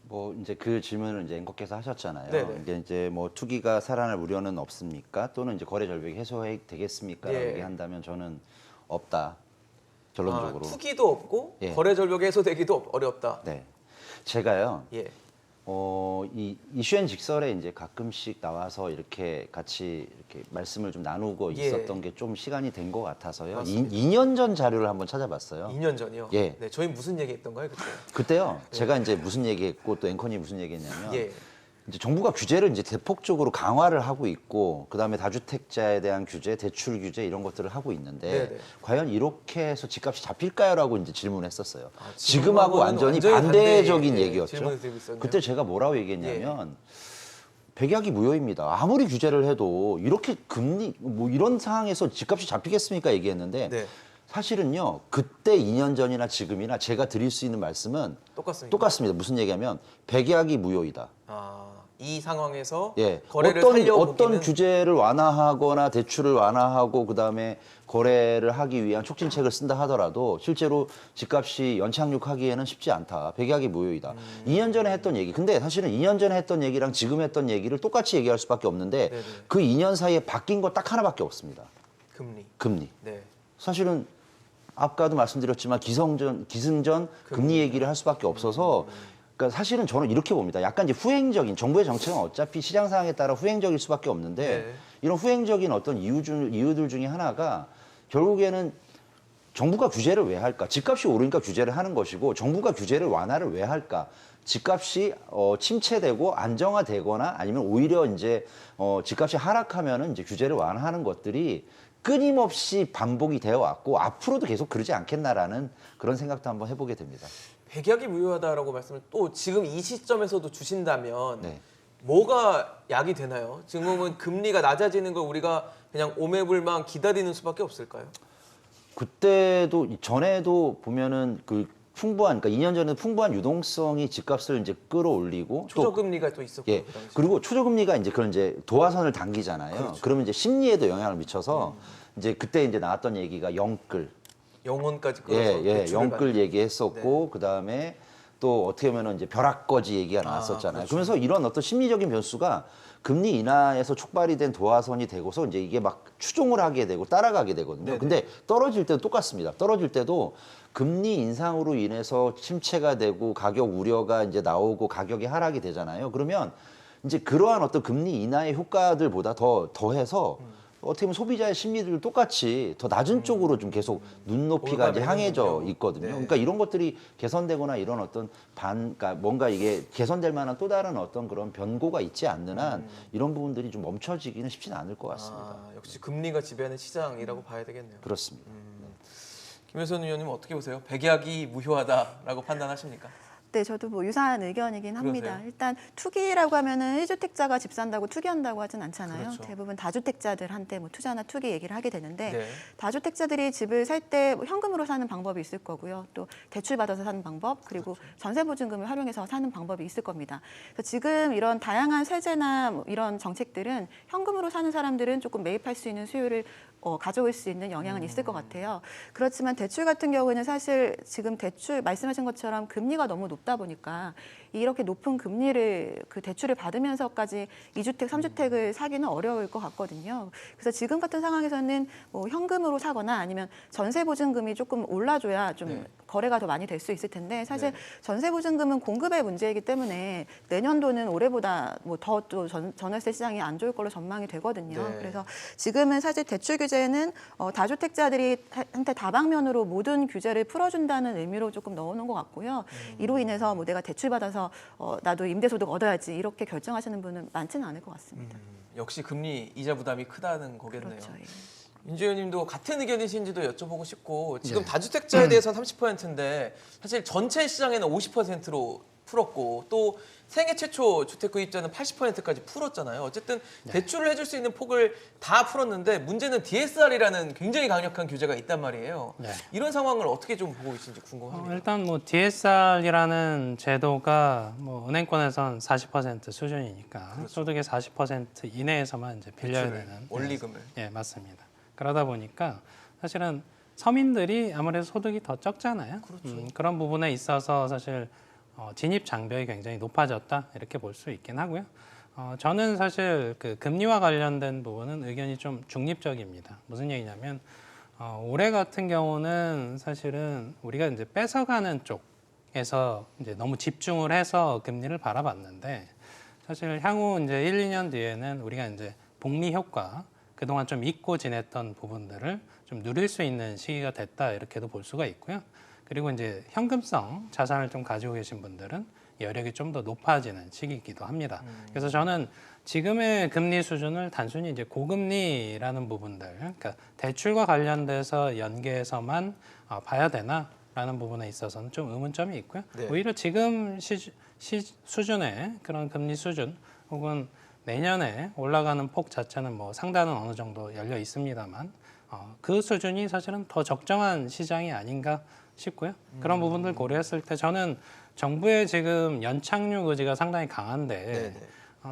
뭐 이제 그 질문을 이제 앵커께서 하셨잖아요. 네네. 이제 뭐 투기가 살아날 우려는 없습니까? 또는 이제 거래 절벽이 해소되겠습니까? 라고 예. 얘기한다면 저는 없다. 결론적으로. 투기도 없고 예. 거래 절벽이 해소되기도 어렵다. 네. 제가요. 예. 이 이슈앤직설에 이제 가끔씩 나와서 이렇게 같이 이렇게 말씀을 좀 나누고 예. 있었던 게 좀 시간이 된 것 같아서요. 맞습니다. 2년 전 자료를 한번 찾아봤어요. 2년 전이요? 예. 네, 저희 무슨 얘기 했던가요, 그때? 그때요. 제가 이제 무슨 얘기했고 또 앵커님 무슨 얘기했냐면 예. 이제 정부가 규제를 이제 대폭적으로 강화를 하고 있고 그다음에 다주택자에 대한 규제, 대출 규제 이런 것들을 하고 있는데 네네. 과연 이렇게 해서 집값이 잡힐까요라고 이제 질문했었어요. 아, 지금하고 완전히 완전히 반대적인 반대의 얘기였죠. 질문을 드리고 있었네요. 그때 제가 뭐라고 얘기했냐면 백약이 무효입니다. 아무리 규제를 해도 이렇게 금리 뭐 이런 상황에서 집값이 잡히겠습니까 얘기했는데 네. 사실은요. 그때 2년 전이나 지금이나 제가 드릴 수 있는 말씀은 똑같습니다. 똑같습니다. 무슨 얘기하면 백약이 무효이다. 이 상황에서 예, 거래를 어떤 살려보기는 규제를 완화하거나 대출을 완화하고 그다음에 거래를 하기 위한 촉진책을 쓴다 하더라도 실제로 집값이 연착륙하기에는 쉽지 않다. 백약이 무효이다. 2년 전에 했던 얘기. 근데 사실은 2년 전에 했던 얘기랑 지금 했던 얘기를 똑같이 얘기할 수밖에 없는데 네네. 그 2년 사이에 바뀐 거 딱 하나밖에 없습니다. 금리. 금리. 네. 사실은 아까도 말씀드렸지만 기승전 금리 얘기를 할 수밖에 없어서 그러니까 사실은 저는 이렇게 봅니다. 약간 이제 후행적인 정부의 정책은 어차피 시장 상황에 따라 후행적일 수밖에 없는데 네. 이런 후행적인 어떤 이유들 중에 하나가 결국에는 정부가 규제를 왜 할까? 집값이 오르니까 규제를 하는 것이고 정부가 규제를 완화를 왜 할까? 집값이 침체되고 안정화되거나 아니면 오히려 이제 집값이 하락하면은 이제 규제를 완화하는 것들이 끊임없이 반복이 되어 왔고 앞으로도 계속 그러지 않겠나라는 그런 생각도 한번 해보게 됩니다. 백약이 무효하다라고 말씀을 또 지금 이 시점에서도 주신다면 네. 뭐가 약이 되나요? 지금은 금리가 낮아지는 걸 우리가 그냥 오매불망 기다리는 수밖에 없을까요? 그때도 전에도 보면은 그 풍부한, 그러니까 2년 전에 풍부한 유동성이 집값을 이제 끌어올리고 또 초저금리가 또 있었고 예. 그 당시에. 그리고 초저금리가 이제 그런 이제 도화선을 당기잖아요. 그렇죠. 그러면 이제 심리에도 영향을 미쳐서 이제 그때 이제 나왔던 얘기가 영끌. 영혼까지 끌어서 예, 대출을 영끌 받는. 얘기했었고 그다음에 또 어떻게 보면은 이제 벼락거지 얘기가 나왔었잖아요. 그렇죠. 그러면서 이런 어떤 심리적인 변수가 금리 인하에서 촉발이 된 도화선이 되고서 이제 이게 막 추종을 하게 되고 따라가게 되거든요. 네네. 근데 떨어질 때도 똑같습니다. 떨어질 때도 금리 인상으로 인해서 침체가 되고 가격 우려가 이제 나오고 가격이 하락이 되잖아요. 그러면 이제 그러한 어떤 금리 인하의 효과들보다 더해서 어떻게 보면 소비자의 심리들 똑같이 더 낮은 쪽으로 좀 계속 눈높이가 이제 올가매는군요. 향해져 있거든요. 네. 그러니까 이런 것들이 개선되거나 이런 어떤 그러니까 뭔가 이게 개선될 만한 또 다른 어떤 그런 변고가 있지 않는 한 이런 부분들이 좀 멈춰지기는 쉽지는 않을 것 같습니다. 아, 역시 금리가 지배하는 시장이라고 봐야 되겠네요. 그렇습니다. 김효선 의원님 어떻게 보세요? 백약이 무효하다라고 판단하십니까? 네, 저도 뭐 유사한 의견이긴 합니다. 그러세요? 일단 투기라고 하면은 1주택자가 집 산다고 투기한다고 하진 않잖아요. 그렇죠. 대부분 다주택자들한테 뭐 투자나 투기 얘기를 하게 되는데 네. 다주택자들이 집을 살 때 뭐 현금으로 사는 방법이 있을 거고요. 또 대출 받아서 사는 방법, 그리고 전세 보증금을 활용해서 사는 방법이 있을 겁니다. 그래서 지금 이런 다양한 세제나 뭐 이런 정책들은 현금으로 사는 사람들은 조금 매입할 수 있는 수요를 가져올 수 있는 영향은 있을 것 같아요. 그렇지만 대출 같은 경우는 사실 지금 대출 말씀하신 것처럼 금리가 너무 높다 보니까 이렇게 높은 금리를 그 대출을 받으면서까지 2주택, 3주택을 사기는 어려울 것 같거든요. 그래서 지금 같은 상황에서는 뭐 현금으로 사거나 아니면 전세 보증금이 조금 올라줘야 좀 네. 거래가 더 많이 될 수 있을 텐데 사실 네. 전세 보증금은 공급의 문제이기 때문에 내년도는 올해보다 뭐 더 또 전월세 시장이 안 좋을 걸로 전망이 되거든요. 네. 그래서 지금은 사실 대출 규제는 다주택자들이 한테 다방면으로 모든 규제를 풀어준다는 의미로 조금 넣어놓은 것 같고요. 이로 인해서 뭐 내가 대출 받아서 나도 임대소득 얻어야지 이렇게 결정하시는 분은 많지는 않을 것 같습니다. 역시 금리 이자 부담이 크다는 거겠네요. 그렇죠. 예. 윤재 의원님도 같은 의견이신지도 여쭤보고 싶고 지금 네. 다주택자에 대해서는 30%인데 사실 전체 시장에는 50%로 풀었고 또 생애 최초 주택 구입자는 80%까지 풀었잖아요. 어쨌든 대출을 해줄 수 있는 폭을 다 풀었는데 문제는 DSR이라는 굉장히 강력한 규제가 있단 말이에요. 네. 이런 상황을 어떻게 좀 보고 계신지 궁금합니다. 일단 뭐 DSR이라는 제도가 뭐 은행권에선 40% 수준이니까 소득의 40% 이내에서만 이제 빌려야 대출을, 되는 원리금을. 예, 맞습니다. 그러다 보니까 사실은 서민들이 아무래도 소득이 더 적잖아요. 그런 부분에 있어서 사실 진입 장벽이 굉장히 높아졌다 이렇게 볼 수 있긴 하고요. 저는 사실 그 금리와 관련된 부분은 의견이 좀 중립적입니다. 무슨 얘기냐면 올해 같은 경우는 사실은 우리가 이제 뺏어가는 쪽에서 이제 너무 집중을 해서 금리를 바라봤는데 사실 향후 이제 1, 2년 뒤에는 우리가 이제 복리 효과 그동안 좀 잊고 지냈던 부분들을 좀 누릴 수 있는 시기가 됐다 이렇게도 볼 수가 있고요. 그리고 이제 현금성 자산을 좀 가지고 계신 분들은 여력이 좀 더 높아지는 시기이기도 합니다. 그래서 저는 지금의 금리 수준을 단순히 이제 고금리라는 부분들, 그러니까 대출과 관련돼서 연계해서만 봐야 되나라는 부분에 있어서는 좀 의문점이 있고요. 네. 오히려 지금 수준의 그런 금리 수준 혹은 내년에 올라가는 폭 자체는 뭐 상단은 어느 정도 열려 있습니다만 그 수준이 사실은 더 적정한 시장이 아닌가 싶고요. 그런 부분들 고려했을 때 저는 정부의 지금 연착륙 의지가 상당히 강한데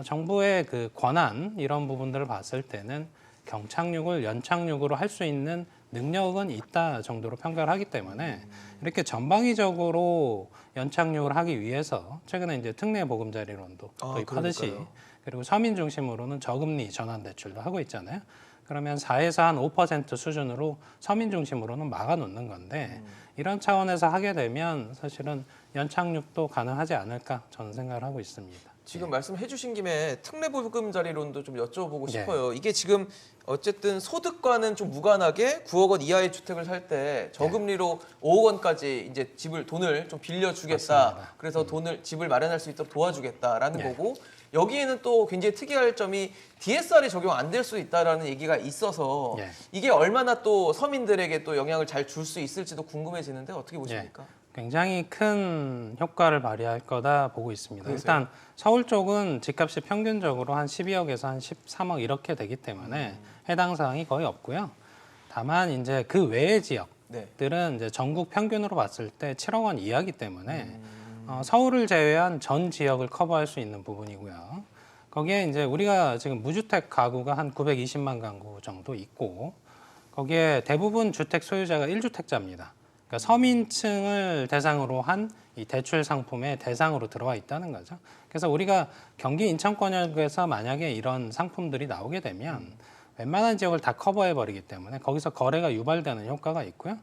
정부의 그 권한 이런 부분들을 봤을 때는 경착륙을 연착륙으로 할 수 있는 능력은 있다 정도로 평가를 하기 때문에 이렇게 전방위적으로 연착륙을 하기 위해서 최근에 이제 특례 보금자리론도 도입하듯이 그러니까요. 그리고 서민 중심으로는 저금리 전환 대출도 하고 있잖아요. 그러면 4에서 한 5% 수준으로 서민 중심으로는 막아놓는 건데 이런 차원에서 하게 되면 사실은 연착륙도 가능하지 않을까 저는 생각을 하고 있습니다. 지금 말씀해 주신 김에 특례 보금자리론도 좀 여쭤보고 네. 싶어요. 이게 지금 어쨌든 소득과는 좀 무관하게 9억 원 이하의 주택을 살 때 저금리로 5억 원까지 이제 돈을 좀 빌려주겠다. 맞습니다. 그래서 집을 마련할 수 있도록 도와주겠다라는 네. 거고 여기에는 또 굉장히 특이할 점이 DSR이 적용 안 될 수 있다라는 얘기가 있어서 네. 이게 얼마나 또 서민들에게 또 영향을 잘 줄 수 있을지도 궁금해지는데 어떻게 보십니까? 굉장히 큰 효과를 발휘할 거다 보고 있습니다. 그러세요? 일단 서울 쪽은 집값이 평균적으로 한 12억에서 한 13억 이렇게 되기 때문에 해당 사항이 거의 없고요. 다만 이제 그 외의 지역들은 네. 이제 전국 평균으로 봤을 때 7억 원 이하이기 때문에 서울을 제외한 전 지역을 커버할 수 있는 부분이고요. 거기에 이제 우리가 지금 무주택 가구가 한 920만 가구 정도 있고 거기에 대부분 주택 소유자가 1주택자입니다. 그러니까 서민층을 대상으로 한 이 대출 상품의 대상으로 들어와 있다는 거죠. 그래서 우리가 경기 인천권역에서 만약에 이런 상품들이 나오게 되면 웬만한 지역을 다 커버해 버리기 때문에 거기서 거래가 유발되는 효과가 있고요.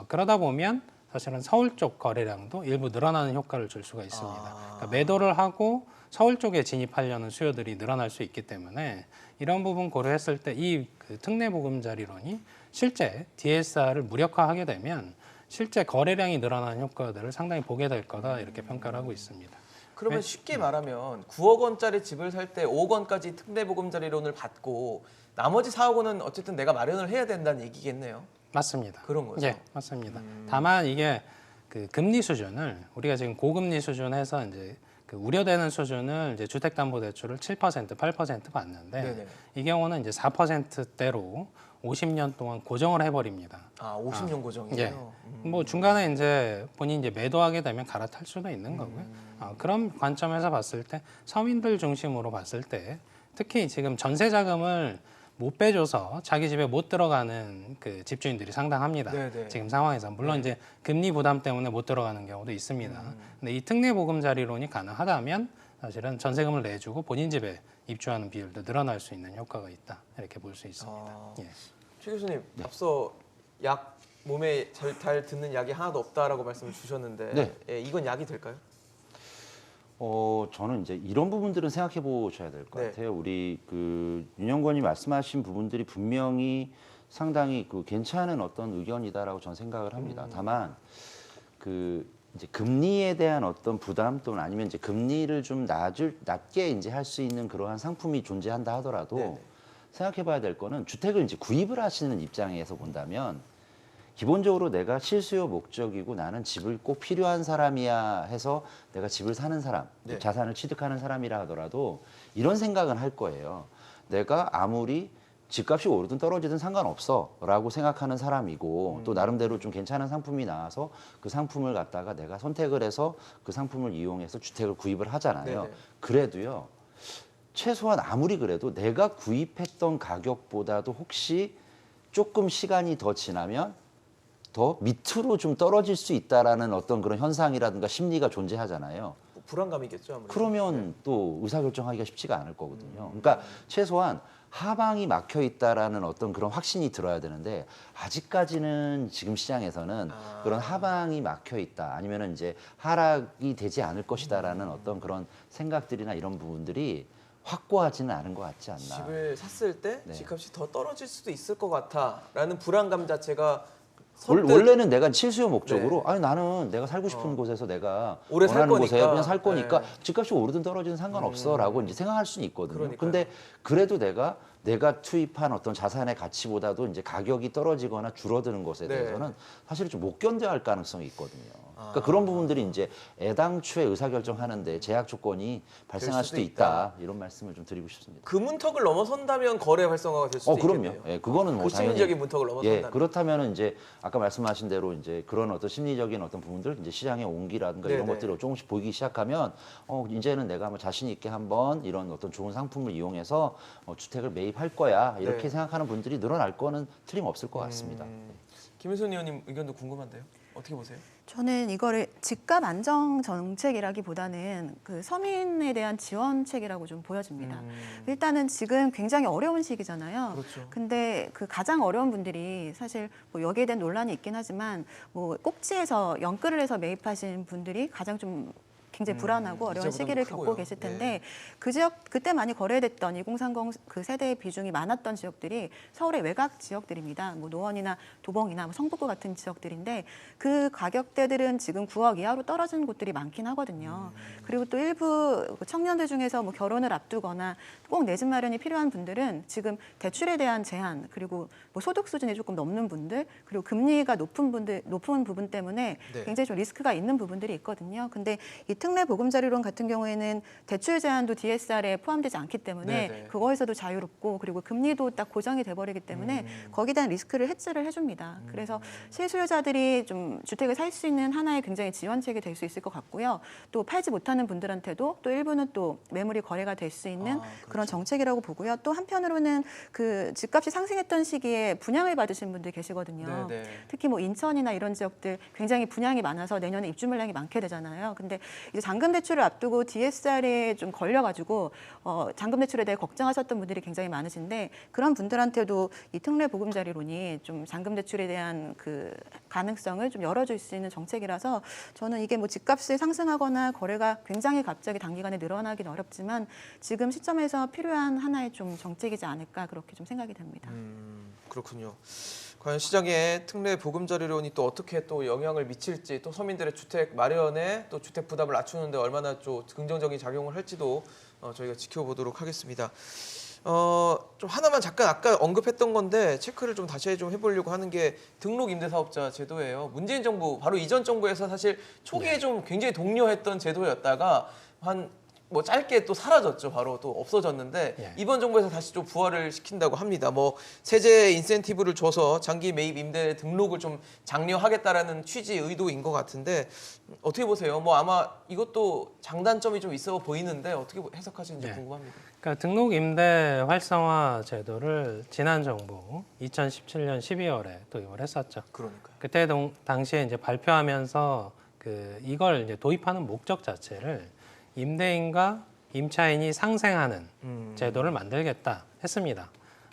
그러다 보면 사실은 서울 쪽 거래량도 일부 늘어나는 효과를 줄 수가 있습니다. 그러니까 매도를 하고 서울 쪽에 진입하려는 수요들이 늘어날 수 있기 때문에 이런 부분 고려했을 때 이 그 특례보금자리론이 실제 DSR을 무력화하게 되면 실제 거래량이 늘어나는 효과들을 상당히 보게 될 거다 이렇게 평가를 하고 있습니다. 그러면 쉽게 말하면 9억 원짜리 집을 살 때 5억 원까지 특례보금자리론을 받고 나머지 4억 원은 어쨌든 내가 마련을 해야 된다는 얘기겠네요. 맞습니다. 그런 거죠. 예, 맞습니다. 다만 이게 그 금리 수준을 우리가 지금 고금리 수준에서 이제 그 우려되는 수준을 이제 주택담보대출을 7%, 8% 받는데 네네. 이 경우는 이제 4%대로 50년 동안 고정을 해버립니다. 50년 고정이에요. 예. 뭐 중간에 이제 본인이 이제 매도하게 되면 갈아탈 수도 있는 거고요. 그런 관점에서 봤을 때 서민들 중심으로 봤을 때 특히 지금 전세 자금을 못 빼줘서 자기 집에 못 들어가는 그 집주인들이 상당합니다. 네네. 지금 상황에서 물론 이제 금리 부담 때문에 못 들어가는 경우도 있습니다. 근데 이 특례보금자리론이 가능하다면 사실은 전세금을 내주고 본인 집에 입주하는 비율도 늘어날 수 있는 효과가 있다 이렇게 볼 수 있습니다. 예. 최 교수님, 앞서 약 몸에 잘 듣는 약이 하나도 없다라고 말씀을 주셨는데 네. 예, 이건 약이 될까요? 저는 이제 이런 부분들은 생각해 보셔야 될 것 네. 같아요. 우리 그 윤영권이 말씀하신 부분들이 분명히 상당히 그 괜찮은 어떤 의견이다라고 저는 생각을 합니다. 다만 그 이제 금리에 대한 어떤 부담 또는 아니면 이제 금리를 좀 낮게 이제 할 수 있는 그러한 상품이 존재한다 하더라도 네네. 생각해 봐야 될 거는 주택을 이제 구입을 하시는 입장에서 본다면 기본적으로 내가 실수요 목적이고 나는 집을 꼭 필요한 사람이야 해서 내가 집을 사는 사람, 네. 자산을 취득하는 사람이라 하더라도 이런 생각은 할 거예요. 내가 아무리 집값이 오르든 떨어지든 상관없어 라고 생각하는 사람이고 또 나름대로 좀 괜찮은 상품이 나와서 그 상품을 갖다가 내가 선택을 해서 그 상품을 이용해서 주택을 구입을 하잖아요. 네네. 그래도요. 최소한 아무리 그래도 내가 구입했던 가격보다도 혹시 조금 시간이 더 지나면 더 밑으로 좀 떨어질 수 있다라는 어떤 그런 현상이라든가 심리가 존재하잖아요. 불안감이겠죠, 아무래도. 그러면 또 의사결정하기가 쉽지가 않을 거거든요. 그러니까 최소한 하방이 막혀 있다라는 어떤 그런 확신이 들어야 되는데 아직까지는 지금 시장에서는 그런 하방이 막혀 있다 아니면은 이제 하락이 되지 않을 것이다라는 어떤 그런 생각들이나 이런 부분들이 확고하지는 않은 것 같지 않나. 집을 샀을 때 네. 집값이 더 떨어질 수도 있을 것 같아라는 불안감 자체가 원래는 내가 실수요 목적으로 네. 아니 나는 내가 살고 싶은 곳에서 내가 오래 살 원하는 곳에 거니까. 그냥 살 거니까 네. 집값이 오르든 떨어지든 상관없어라고 이제 생각할 수는 있거든요. 그러니까요. 근데 그래도 내가 투입한 어떤 자산의 가치보다도 이제 가격이 떨어지거나 줄어드는 것에 네. 대해서는 사실 좀 못 견뎌야 할 가능성이 있거든요. 그러니까 그런 부분들이 이제 애당초에 의사결정하는데 제약 조건이 발생할 수도 수도 있다. 이런 말씀을 좀 드리고 싶습니다. 그 문턱을 넘어선다면 거래 활성화가 될 수도 그럼요. 있겠네요. 예, 그거는 뭐 그 당연히 심리적인 문턱을 넘어선다면. 예, 그렇다면은 이제 아까 말씀하신 대로 이제 그런 어떤 심리적인 어떤 부분들 이제 시장의 온기라든가 이런 네네. 것들을 조금씩 보이기 시작하면 이제는 내가 한번 자신 있게 한번 이런 어떤 좋은 상품을 이용해서 주택을 매입할 거야 이렇게 네. 생각하는 분들이 늘어날 거는 틀림없을 것 같습니다. 김윤선 의원님 의견도 궁금한데요. 어떻게 보세요? 저는 이거를 집값 안정 정책이라기보다는 그 서민에 대한 지원책이라고 좀 보여집니다. 일단은 지금 굉장히 어려운 시기잖아요. 그렇죠. 근데 그 가장 어려운 분들이 사실 뭐 여기에 대한 논란이 있긴 하지만 뭐 꼭지에서 연끌을 해서 매입하신 분들이 가장 좀 굉장히 불안하고 어려운 이자보다도 시기를 크고요. 겪고 계실 텐데 네. 그 지역 그때 많이 거래됐던 2030 그 세대의 비중이 많았던 지역들이 서울의 외곽 지역들입니다. 뭐 노원이나 도봉이나 뭐 성북구 같은 지역들인데 그 가격대들은 지금 9억 이하로 떨어진 곳들이 많긴 하거든요. 그리고 또 일부 청년들 중에서 뭐 결혼을 앞두거나 꼭 내 집 마련이 필요한 분들은 지금 대출에 대한 제한 그리고 뭐 소득 수준이 조금 넘는 분들 그리고 금리가 높은 부분 때문에 네. 굉장히 좀 리스크가 있는 부분들이 있거든요. 근데 이 특례 보금자리론 같은 경우에는 대출 제한도 DSR에 포함되지 않기 때문에 네네. 그거에서도 자유롭고 그리고 금리도 딱 고정이 돼버리기 때문에 거기에 대한 리스크를 해지를 해줍니다. 그래서 실수요자들이 좀 주택을 살 수 있는 하나의 굉장히 지원책이 될 수 있을 것 같고요. 또 팔지 못하는 분들한테도 또 일부는 또 매물이 거래가 될 수 있는 그렇죠. 그런 정책이라고 보고요. 또 한편으로는 그 집값이 상승했던 시기에 분양을 받으신 분들 계시거든요. 네네. 특히 뭐 인천이나 이런 지역들 굉장히 분양이 많아서 내년에 입주 물량이 많게 되잖아요. 근데 이제 잔금 대출을 앞두고 DSR에 좀 걸려가지고 잔금 대출에 대해 걱정하셨던 분들이 굉장히 많으신데 그런 분들한테도 이 특례 보금자리론이 좀 잔금 대출에 대한 그 가능성을 좀 열어줄 수 있는 정책이라서 저는 이게 뭐 집값이 상승하거나 거래가 굉장히 갑자기 단기간에 늘어나긴 어렵지만 지금 시점에서 필요한 하나의 좀 정책이지 않을까 그렇게 좀 생각이 됩니다. 그렇군요. 과연 시장에 특례 보금자리론이 또 어떻게 또 영향을 미칠지 또 서민들의 주택 마련에 또 주택 부담을 낮추는데 얼마나 좀 긍정적인 작용을 할지도 저희가 지켜보도록 하겠습니다. 좀 하나만 잠깐 아까 언급했던 건데 체크를 좀 다시 좀 해보려고 하는 게 등록 임대사업자 제도예요. 문재인 정부 바로 이전 정부에서 사실 초기에 좀 굉장히 독려했던 제도였다가 한 뭐 짧게 또 사라졌죠. 바로 또 없어졌는데 예. 이번 정부에서 다시 좀 부활을 시킨다고 합니다. 뭐 세제 인센티브를 줘서 장기 매입 임대 등록을 좀 장려하겠다라는 취지 의도인 것 같은데 어떻게 보세요? 뭐 아마 이것도 장단점이 좀 있어 보이는데 어떻게 해석하시는지 예. 궁금합니다. 그러니까 등록 임대 활성화 제도를 지난 정부 2017년 12월에 도입을 했었죠. 그러니까요. 그때 당시에 이제 발표하면서 이걸 이제 도입하는 목적 자체를 임대인과 임차인이 상생하는 제도를 만들겠다 했습니다.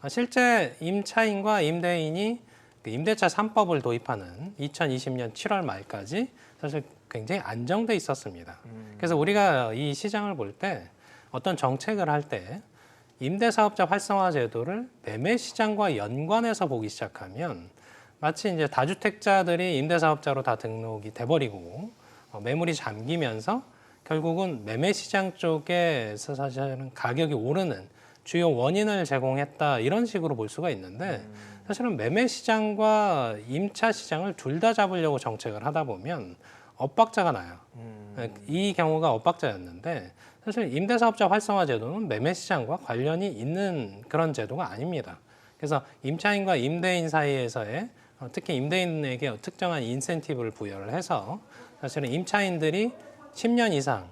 실제 임차인과 임대인이 그 임대차 3법을 도입하는 2020년 7월 말까지 사실 굉장히 안정돼 있었습니다. 그래서 우리가 이 시장을 볼 때 어떤 정책을 할 때 임대사업자 활성화 제도를 매매 시장과 연관해서 보기 시작하면 마치 이제 다주택자들이 임대사업자로 다 등록이 돼버리고 매물이 잠기면서 결국은 매매 시장 쪽에서 사실은 가격이 오르는 주요 원인을 제공했다 이런 식으로 볼 수가 있는데 사실은 매매 시장과 임차 시장을 둘 다 잡으려고 정책을 하다 보면 엇박자가 나요. 이 경우가 엇박자였는데 사실 임대사업자 활성화 제도는 매매 시장과 관련이 있는 그런 제도가 아닙니다. 그래서 임차인과 임대인 사이에서의 특히 임대인에게 특정한 인센티브를 부여를 해서 사실은 임차인들이 10년 이상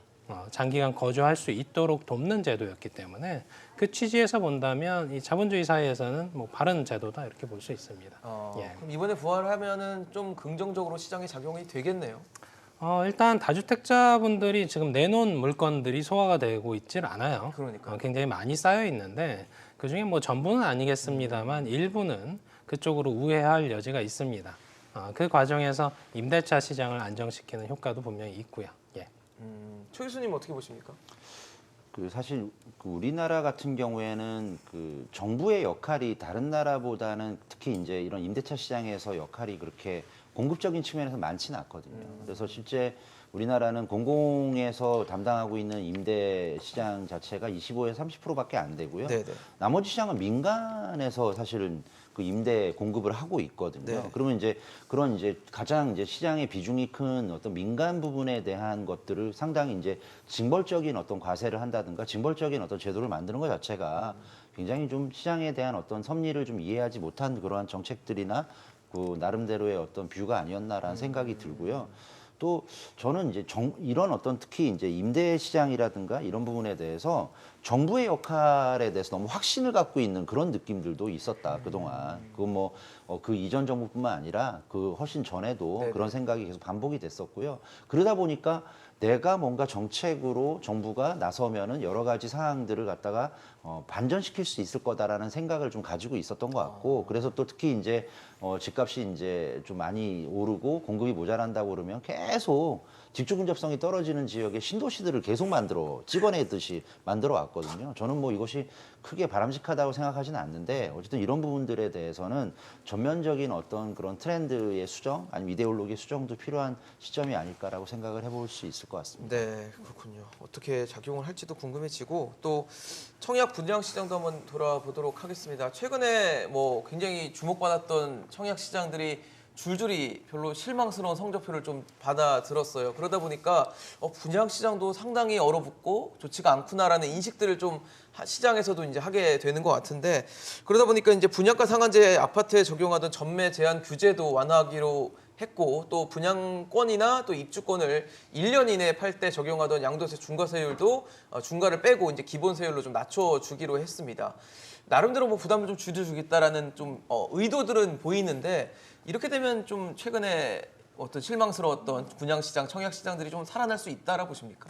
장기간 거주할 수 있도록 돕는 제도였기 때문에 그 취지에서 본다면 이 자본주의 사회에서는 뭐 바른 제도다 이렇게 볼 수 있습니다. 예. 그럼 이번에 부활하면은 좀 긍정적으로 시장에 작용이 되겠네요. 일단 다주택자분들이 지금 내놓은 물건들이 소화가 되고 있질 않아요. 그러니까요. 굉장히 많이 쌓여 있는데 그중에 뭐 전부는 아니겠습니다만 일부는 그쪽으로 우회할 여지가 있습니다. 그 과정에서 임대차 시장을 안정시키는 효과도 분명히 있고요. 예. 최 교수님 어떻게 보십니까? 사실 우리나라 같은 경우에는 정부의 역할이 다른 나라보다는 특히 이제 이런 임대차 시장에서 역할이 그렇게 공급적인 측면에서 많지는 않거든요. 그래서 실제 우리나라는 공공에서 담당하고 있는 임대 시장 자체가 25에서 30%밖에 안 되고요. 네네. 나머지 시장은 민간에서 사실은 그 임대 공급을 하고 있거든요. 네. 그러면 이제 그런 이제 가장 이제 시장의 비중이 큰 어떤 민간 부분에 대한 것들을 상당히 이제 징벌적인 어떤 과세를 한다든가 징벌적인 어떤 제도를 만드는 것 자체가 굉장히 좀 시장에 대한 어떤 섭리를 좀 이해하지 못한 그러한 정책들이나 그 나름대로의 어떤 뷰가 아니었나라는 생각이 들고요. 또 저는 이제 이런 어떤 특히 이제 임대 시장이라든가 이런 부분에 대해서 정부의 역할에 대해서 너무 확신을 갖고 있는 그런 느낌들도 있었다 그동안. 그건 뭐 그 이전 정부뿐만 아니라 그 훨씬 전에도 네네. 그런 생각이 계속 반복이 됐었고요. 그러다 보니까 내가 뭔가 정책으로 정부가 나서면은 여러 가지 사항들을 갖다가 반전시킬 수 있을 거다라는 생각을 좀 가지고 있었던 것 같고, 그래서 또 특히 이제 집값이 이제 좀 많이 오르고 공급이 모자란다고 그러면 계속 직주 근접성이 떨어지는 지역에 신도시들을 계속 찍어내듯이 만들어 왔거든요. 저는 뭐 이것이 크게 바람직하다고 생각하지는 않는데, 어쨌든 이런 부분들에 대해서는 전면적인 어떤 그런 트렌드의 수정, 아니면 이데올로기의 수정도 필요한 시점이 아닐까라고 생각을 해볼 수 있을 것 같습니다. 네, 그렇군요. 어떻게 작용을 할지도 궁금해지고 또 청약 분양 시장도 한번 돌아보도록 하겠습니다. 최근에 뭐 굉장히 주목받았던 청약 시장들이 줄줄이 별로 실망스러운 성적표를 좀 받아들었어요. 그러다 보니까 분양 시장도 상당히 얼어붙고 좋지가 않구나라는 인식들을 좀 시장에서도 이제 하게 되는 것 같은데, 그러다 보니까 이제 분양가 상한제 아파트에 적용하던 전매 제한 규제도 완화하기로 했고, 또 분양권이나 또 입주권을 1년 이내에 팔 때 적용하던 양도세 중과세율도 중과를 빼고 이제 기본세율로 좀 낮춰주기로 했습니다. 나름대로 뭐 부담을 좀 줄여주겠다라는 좀 의도들은 보이는데, 이렇게 되면 좀 최근에 어떤 실망스러웠던 분양시장, 청약시장들이 좀 살아날 수 있다라고 보십니까?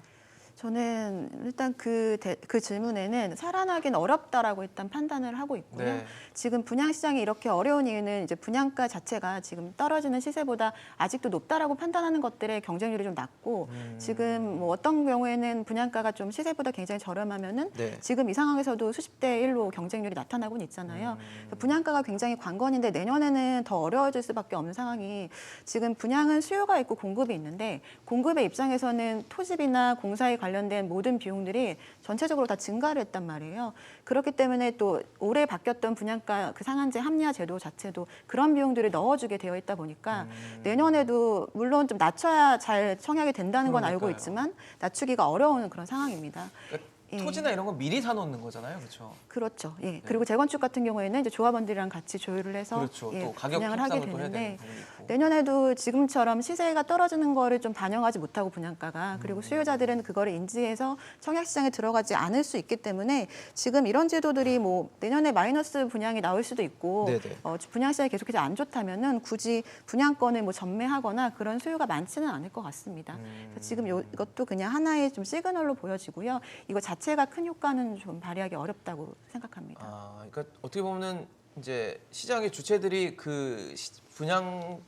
저는 일단 그 질문에는 살아나긴 어렵다라고 일단 판단을 하고 있고요. 네. 지금 분양 시장이 이렇게 어려운 이유는 이제 분양가 자체가 지금 떨어지는 시세보다 아직도 높다라고 판단하는 것들의 경쟁률이 좀 낮고, 지금 뭐 어떤 경우에는 분양가가 좀 시세보다 굉장히 저렴하면은 네. 지금 이 상황에서도 수십 대 1로 경쟁률이 나타나고는 있잖아요. 분양가가 굉장히 관건인데 내년에는 더 어려워질 수밖에 없는 상황이, 지금 분양은 수요가 있고 공급이 있는데 공급의 입장에서는 토지비나 공사에 관련된 모든 비용들이 전체적으로 다 증가를 했단 말이에요. 그렇기 때문에 또 올해 바뀌었던 분양가 그 상한제 합리화 제도 자체도 그런 비용들을 넣어주게 되어 있다 보니까 내년에도 물론 좀 낮춰야 잘 청약이 된다는 건 알고 그러니까요. 있지만 낮추기가 어려운 그런 상황입니다. 그러니까 예. 토지나 이런 건 미리 사놓는 거잖아요, 그렇죠? 그렇죠. 예. 그리고 재건축 같은 경우에는 이제 조합원들이랑 같이 조율을 해서 그렇죠. 예, 또 가격 분양을 하게 협상을 또 해야 되는 되는데, 부분이 있고. 내년에도 지금처럼 시세가 떨어지는 거를 좀 반영하지 못하고 분양가가, 그리고 수요자들은 그거를 인지해서 청약 시장에 들어가지 않을 수 있기 때문에 지금 이런 제도들이 뭐 내년에 마이너스 분양이 나올 수도 있고 네네. 분양 시장이 계속해서 안 좋다면은 굳이 분양권을 뭐 전매하거나 그런 수요가 많지는 않을 것 같습니다. 그래서 지금 이것도 그냥 하나의 좀 시그널로 보여지고요. 이거 자체가 큰 효과는 좀 발휘하기 어렵다고 생각합니다. 아, 그러니까 어떻게 보면 이제 시장의 주체들이 그 분양가가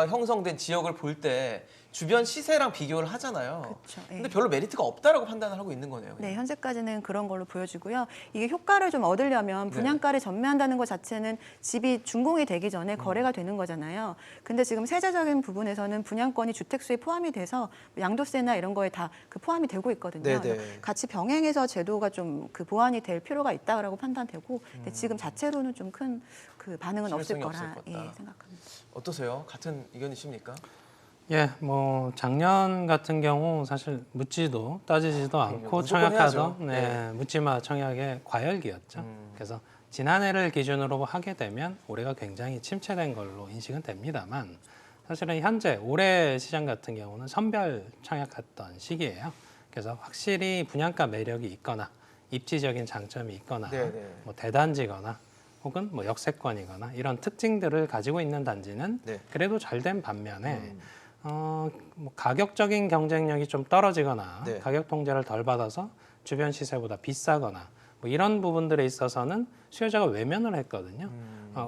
형성된 지역을 볼 때 주변 시세랑 비교를 하잖아요. 그렇죠. 예. 근데 별로 메리트가 없다라고 판단을 하고 있는 거네요. 그냥. 네, 현재까지는 그런 걸로 보여지고요. 이게 효과를 좀 얻으려면 네. 분양가를 전매한다는 것 자체는 집이 준공이 되기 전에 거래가 되는 거잖아요. 근데 지금 세제적인 부분에서는 분양권이 주택수에 포함이 돼서 양도세나 이런 거에 다 그 포함이 되고 있거든요. 네네. 그래서 같이 병행해서 제도가 좀 그 보완이 될 필요가 있다라고 판단되고, 근데 지금 자체로는 좀 큰 그 반응은 없을 심할성이 거라 없을 거다. 생각합니다. 어떠세요? 같은 의견이십니까? 예, 뭐 작년 같은 경우 사실 묻지도 따지지도 않고 무조건 청약하던 해야죠. 네. 묻지마 청약의 과열기였죠. 그래서 지난해를 기준으로 하게 되면 올해가 굉장히 침체된 걸로 인식은 됩니다만, 사실은 현재 올해 시장 같은 경우는 선별 청약했던 시기예요. 그래서 확실히 분양가 매력이 있거나 입지적인 장점이 있거나 네네. 뭐 대단지거나 혹은 뭐 역세권이거나 이런 특징들을 가지고 있는 단지는 네. 그래도 잘 된 반면에 뭐 가격적인 경쟁력이 좀 떨어지거나 네. 가격 통제를 덜 받아서 주변 시세보다 비싸거나 뭐 이런 부분들에 있어서는 수요자가 외면을 했거든요.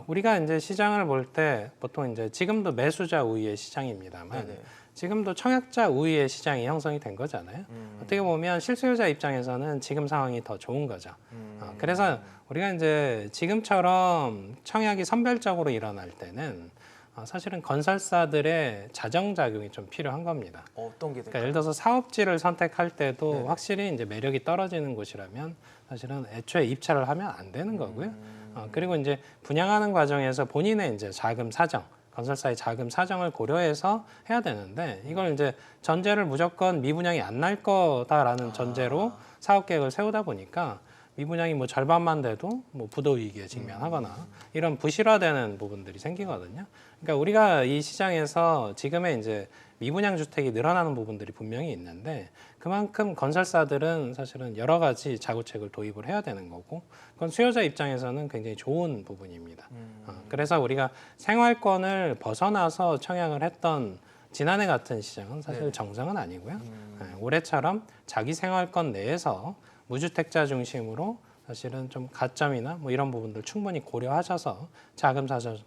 우리가 이제 시장을 볼 때 보통 이제 지금도 매수자 우위의 시장입니다만 네네. 지금도 청약자 우위의 시장이 형성이 된 거잖아요. 어떻게 보면 실수요자 입장에서는 지금 상황이 더 좋은 거죠. 그래서 우리가 이제 지금처럼 청약이 선별적으로 일어날 때는 사실은 건설사들의 자정작용이 좀 필요한 겁니다. 어떤 게 그러니까 될까요? 예를 들어서 사업지를 선택할 때도 네네. 확실히 이제 매력이 떨어지는 곳이라면 사실은 애초에 입찰을 하면 안 되는 거고요. 그리고 이제 분양하는 과정에서 본인의 이제 자금 사정, 건설사의 자금 사정을 고려해서 해야 되는데, 이걸 이제 전제를 무조건 미분양이 안 날 거다라는 전제로 사업 계획을 세우다 보니까 미분양이 뭐 절반만 돼도 뭐 부도 위기에 직면하거나 이런 부실화되는 부분들이 생기거든요. 그러니까 우리가 이 시장에서 지금의 이제 미분양 주택이 늘어나는 부분들이 분명히 있는데 그만큼 건설사들은 사실은 여러 가지 자구책을 도입을 해야 되는 거고 그건 수요자 입장에서는 굉장히 좋은 부분입니다. 그래서 우리가 생활권을 벗어나서 청약을 했던 지난해 같은 시장은 사실 네. 정상은 아니고요. 올해처럼 자기 생활권 내에서 무주택자 중심으로 사실은 좀 가점이나 뭐 이런 부분들 충분히 고려하셔서 자금 사정도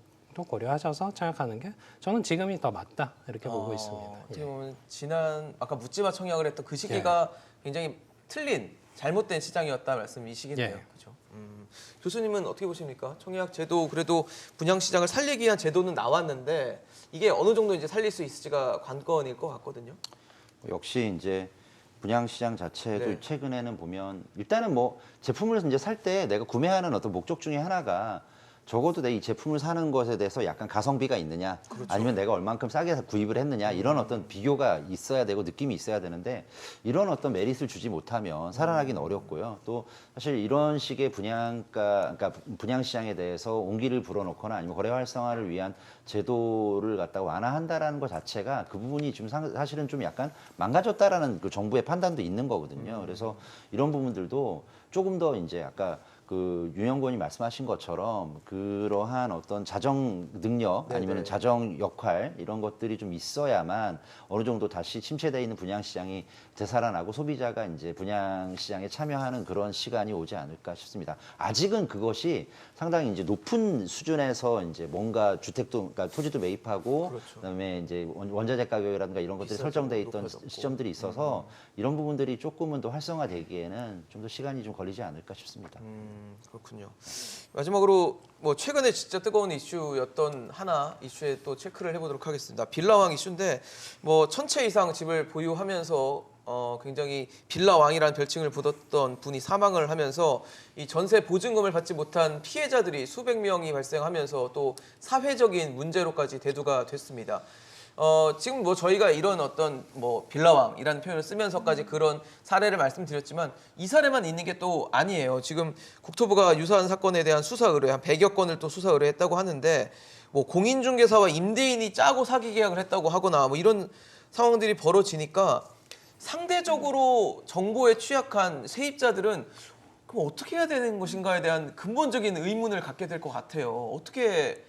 고려하셔서 청약하는 게 저는 지금이 더 맞다 이렇게 보고 있습니다. 어떻게 보면 지난 아까 묻지마 청약을 했던 그 시기가 굉장히 틀린 잘못된 시장이었다 말씀이시겠네요. 예. 그렇죠. 교수님은 어떻게 보십니까? 청약 제도 그래도 분양 시장을 살리기 위한 제도는 나왔는데 이게 어느 정도 이제 살릴 수 있을지가 관건일 것 같거든요. 역시 이제 분양 시장 자체도 네. 최근에는 보면 일단은 뭐 제품을 이제 살 때 내가 구매하는 어떤 목적 중에 하나가 적어도 내 이 제품을 사는 것에 대해서 약간 가성비가 있느냐 아니면 내가 얼만큼 싸게 구입을 했느냐 이런 어떤 비교가 있어야 되고 느낌이 있어야 되는데 이런 어떤 메리트를 주지 못하면 살아나기는 어렵고요. 또 사실 이런 식의 분양가 그러니까 분양 시장에 대해서 온기를 불어넣거나 아니면 거래 활성화를 위한 제도를 갖다가 완화한다라는 것 자체가 그 부분이 지금 사실은 좀 약간 망가졌다라는 그 정부의 판단도 있는 거거든요. 그래서 이런 부분들도 조금 더 이제 아까 그 윤영권이 말씀하신 것처럼 그러한 어떤 자정 능력 아니면 자정 역할 이런 것들이 좀 있어야만 어느 정도 다시 침체되어 있는 분양 시장이 되살아나고 소비자가 이제 분양 시장에 참여하는 그런 시간이 오지 않을까 싶습니다. 아직은 그것이 상당히 이제 높은 수준에서 이제 뭔가 주택도 그러니까 토지도 매입하고 그다음에 이제 원자재 가격이라든가 이런 것들이 설정돼 있던 높아졌고. 시점들이 있어서 이런 부분들이 조금은 더 활성화되기에는 좀 더 시간이 좀 걸리지 않을까 싶습니다. 그렇군요. 마지막으로 뭐 최근에 진짜 뜨거운 이슈였던 하나 이슈에 또 체크를 해보도록 하겠습니다. 빌라왕 이슈인데 뭐 1000채 이상 집을 보유하면서 굉장히 빌라왕이라는 별칭을 붙었던 분이 사망을 하면서 이 전세 보증금을 받지 못한 피해자들이 수백 명이 발생하면서 또 사회적인 문제로까지 대두가 됐습니다. 지금 뭐 저희가 이런 어떤 뭐 빌라왕이라는 표현을 쓰면서까지 그런 사례를 말씀드렸지만 이 사례만 있는 게 또 아니에요. 지금 국토부가 유사한 사건에 대한 수사 의뢰 한 100여 건을 또 수사 의뢰했다고 하는데 뭐 공인중개사와 임대인이 짜고 사기 계약을 했다고 하거나 뭐 이런 상황들이 벌어지니까 상대적으로 정보에 취약한 세입자들은 그럼 어떻게 해야 되는 것인가에 대한 근본적인 의문을 갖게 될 것 같아요. 어떻게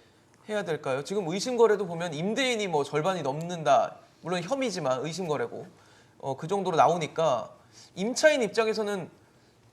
해야 될까요? 지금 의심거래도 보면 임대인이 뭐 절반이 넘는다. 물론 혐의지만 의심거래고 그 정도로 나오니까 임차인 입장에서는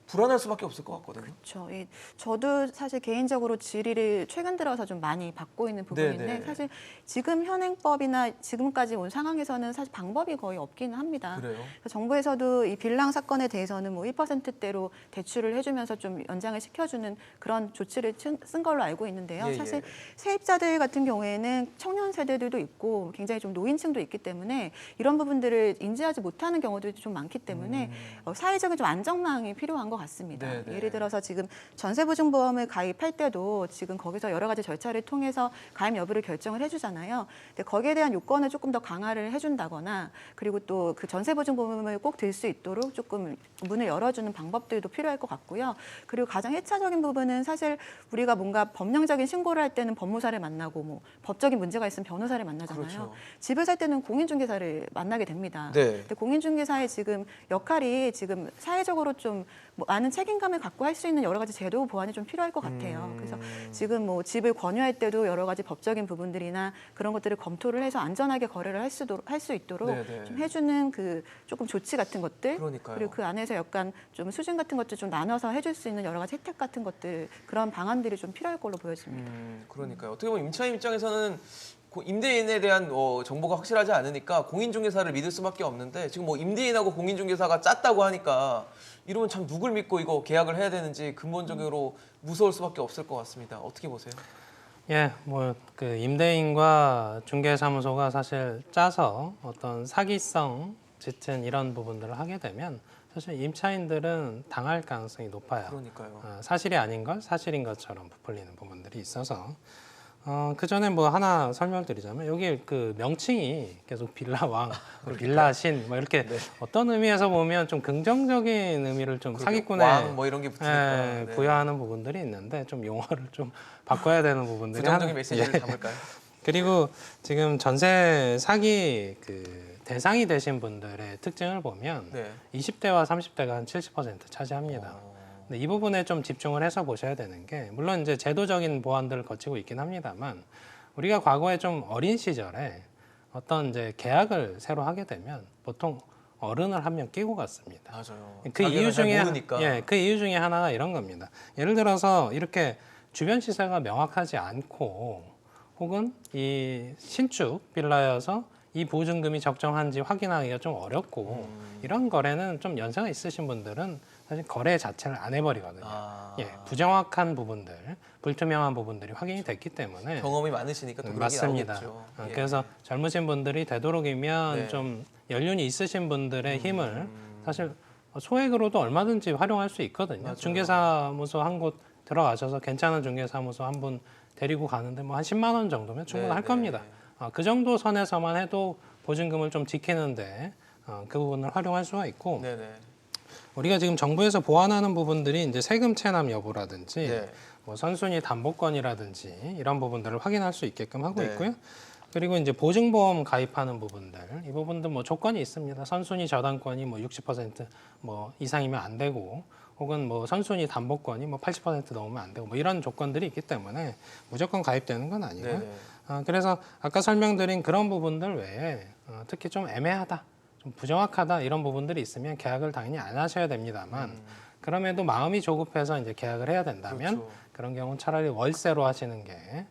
불안할 수밖에 없을 것 같거든요. 그렇죠. 저도 사실 개인적으로 질의를 최근 들어서 좀 많이 받고 있는 부분인데 네네. 사실 지금 현행법이나 지금까지 온 상황에서는 사실 방법이 거의 없기는 합니다. 그래요? 그래서 정부에서도 이 빌랑 사건에 대해서는 뭐 1%대로 대출을 해주면서 좀 연장을 시켜주는 그런 조치를 쓴 걸로 알고 있는데요. 예, 사실 예. 세입자들 같은 경우에는 청년 세대들도 있고 굉장히 좀 노인층도 있기 때문에 이런 부분들을 인지하지 못하는 경우들이 좀 많기 때문에 사회적인 좀 안전망이 필요한 것 같습니다. 네네. 예를 들어서 지금 전세보증보험을 가입할 때도 지금 거기서 여러 가지 절차를 통해서 가입 여부를 결정을 해주잖아요. 근데 거기에 대한 요건을 조금 더 강화를 해준다거나 그리고 또 그 전세보증보험을 꼭 들 수 있도록 조금 문을 열어주는 방법들도 필요할 것 같고요. 그리고 가장 1차적인 부분은 사실 우리가 뭔가 법령적인 신고를 할 때는 법무사를 만나고 뭐 법적인 문제가 있으면 변호사를 만나잖아요. 그렇죠. 집을 살 때는 공인중개사를 만나게 됩니다. 네. 근데 공인중개사의 지금 역할이 지금 사회적으로 좀 뭐 많은 책임감을 갖고 할 수 있는 여러 가지 제도 보완이 좀 필요할 것 같아요. 그래서 지금 뭐 집을 권유할 때도 여러 가지 법적인 부분들이나 그런 것들을 검토를 해서 안전하게 거래를 할 수 있도록 네네. 좀 해주는 그 조금 조치 같은 것들 그러니까요. 그리고 그 안에서 약간 좀 수준 같은 것들 좀 나눠서 해줄 수 있는 여러 가지 혜택 같은 것들 그런 방안들이 좀 필요할 걸로 보여집니다. 그러니까요. 어떻게 보면 임차인 입장에서는 임대인에 대한 정보가 확실하지 않으니까 공인중개사를 믿을 수밖에 없는데 지금 뭐 임대인하고 공인중개사가 짰다고 하니까 이러면 참 누굴 믿고 이거 계약을 해야 되는지 근본적으로 무서울 수밖에 없을 것 같습니다. 어떻게 보세요? 예, 뭐 그 임대인과 중개사무소가 사실 짜서 어떤 사기성 짙은 이런 부분들을 하게 되면 사실 임차인들은 당할 가능성이 높아요. 그러니까요. 사실이 아닌 걸 사실인 것처럼 부풀리는 부분들이 있어서 그 전에 뭐 하나 설명드리자면 여기 그 명칭이 계속 빌라왕, 빌라신 뭐 이렇게 어떤 의미에서 보면 좀 긍정적인 의미를 좀 사기꾼에 왕 뭐 이런 게 붙으니까 네. 부여하는 부분들이 있는데 좀 용어를 좀 바꿔야 되는 부분들이 부정적인 메시지를 담을까요? 그리고 지금 전세 사기 그 대상이 되신 분들의 특징을 보면 네. 20대와 30대가 한 70% 차지합니다. 근데 이 부분에 좀 집중을 해서 보셔야 되는 게 물론 이제 제도적인 보완들을 거치고 있긴 합니다만 우리가 과거에 좀 어린 시절에 어떤 이제 계약을 새로 하게 되면 보통 어른을 한 명 끼고 갔습니다. 맞아요. 그 이유 중에 모르니까. 그 이유 중에 하나가 이런 겁니다. 예를 들어서 이렇게 주변 시세가 명확하지 않고 혹은 이 신축 빌라여서 이 보증금이 적정한지 확인하기가 좀 어렵고 이런 거래는 좀 연세가 있으신 분들은 사실 거래 자체를 안 해버리거든요. 부정확한 부분들, 불투명한 부분들이 확인이 됐기 때문에 경험이 많으시니까 또 그런 게 맞습니다. 나오겠죠. 예. 그래서 젊으신 분들이 되도록이면 네. 좀 연륜이 있으신 분들의 힘을 사실 소액으로도 얼마든지 활용할 수 있거든요. 맞아요. 중개사무소 한 곳 들어가셔서 괜찮은 중개사무소 한 분 데리고 가는데 뭐 한 10만 원 정도면 충분할 네, 겁니다. 네. 그 정도 선에서만 해도 보증금을 좀 지키는데 그 부분을 활용할 수가 있고 네네. 우리가 지금 정부에서 보완하는 부분들이 이제 세금 체납 여부라든지 네. 뭐 선순위 담보권이라든지 이런 부분들을 확인할 수 있게끔 하고 네. 있고요. 그리고 이제 보증보험 가입하는 부분들 이 부분도 뭐 조건이 있습니다. 선순위 저당권이 뭐 60% 이상이면 안 되고 혹은 뭐 선순위 담보권이 뭐 80% 넘으면 안 되고 뭐 이런 조건들이 있기 때문에 무조건 가입되는 건 아니고요. 네네. 그래서 아까 설명드린 그런 부분들 외에 특히 좀 애매하다, 좀 부정확하다 이런 부분들이 있으면 계약을 당연히 안 하셔야 됩니다만 그럼에도 마음이 조급해서 이제 계약을 해야 된다면 그렇죠. 그런 경우는 차라리 월세로 하시는 게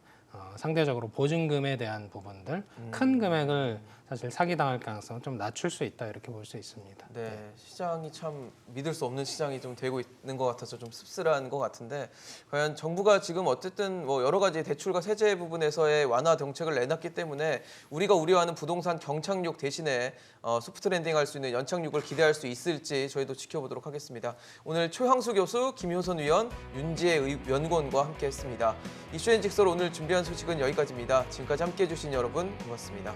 상대적으로 보증금에 대한 부분들 큰 금액을 사실 사기당할 가능성을 좀 낮출 수 있다 이렇게 볼 수 있습니다. 네, 시장이 참 믿을 수 없는 시장이 좀 되고 있는 것 같아서 좀 씁쓸한 것 같은데 과연 정부가 지금 어쨌든 뭐 여러 가지 대출과 세제 부분에서의 완화 정책을 내놨기 때문에 우리가 우려하는 부동산 경착륙 대신에 소프트 랜딩할 수 있는 연착륙을 기대할 수 있을지 저희도 지켜보도록 하겠습니다. 오늘 최황수 교수, 김효선 위원, 윤지혜 연구원과 함께했습니다. 이슈앤직설 오늘 준비한 소식은 여기까지입니다. 지금까지 함께해 주신 여러분 고맙습니다.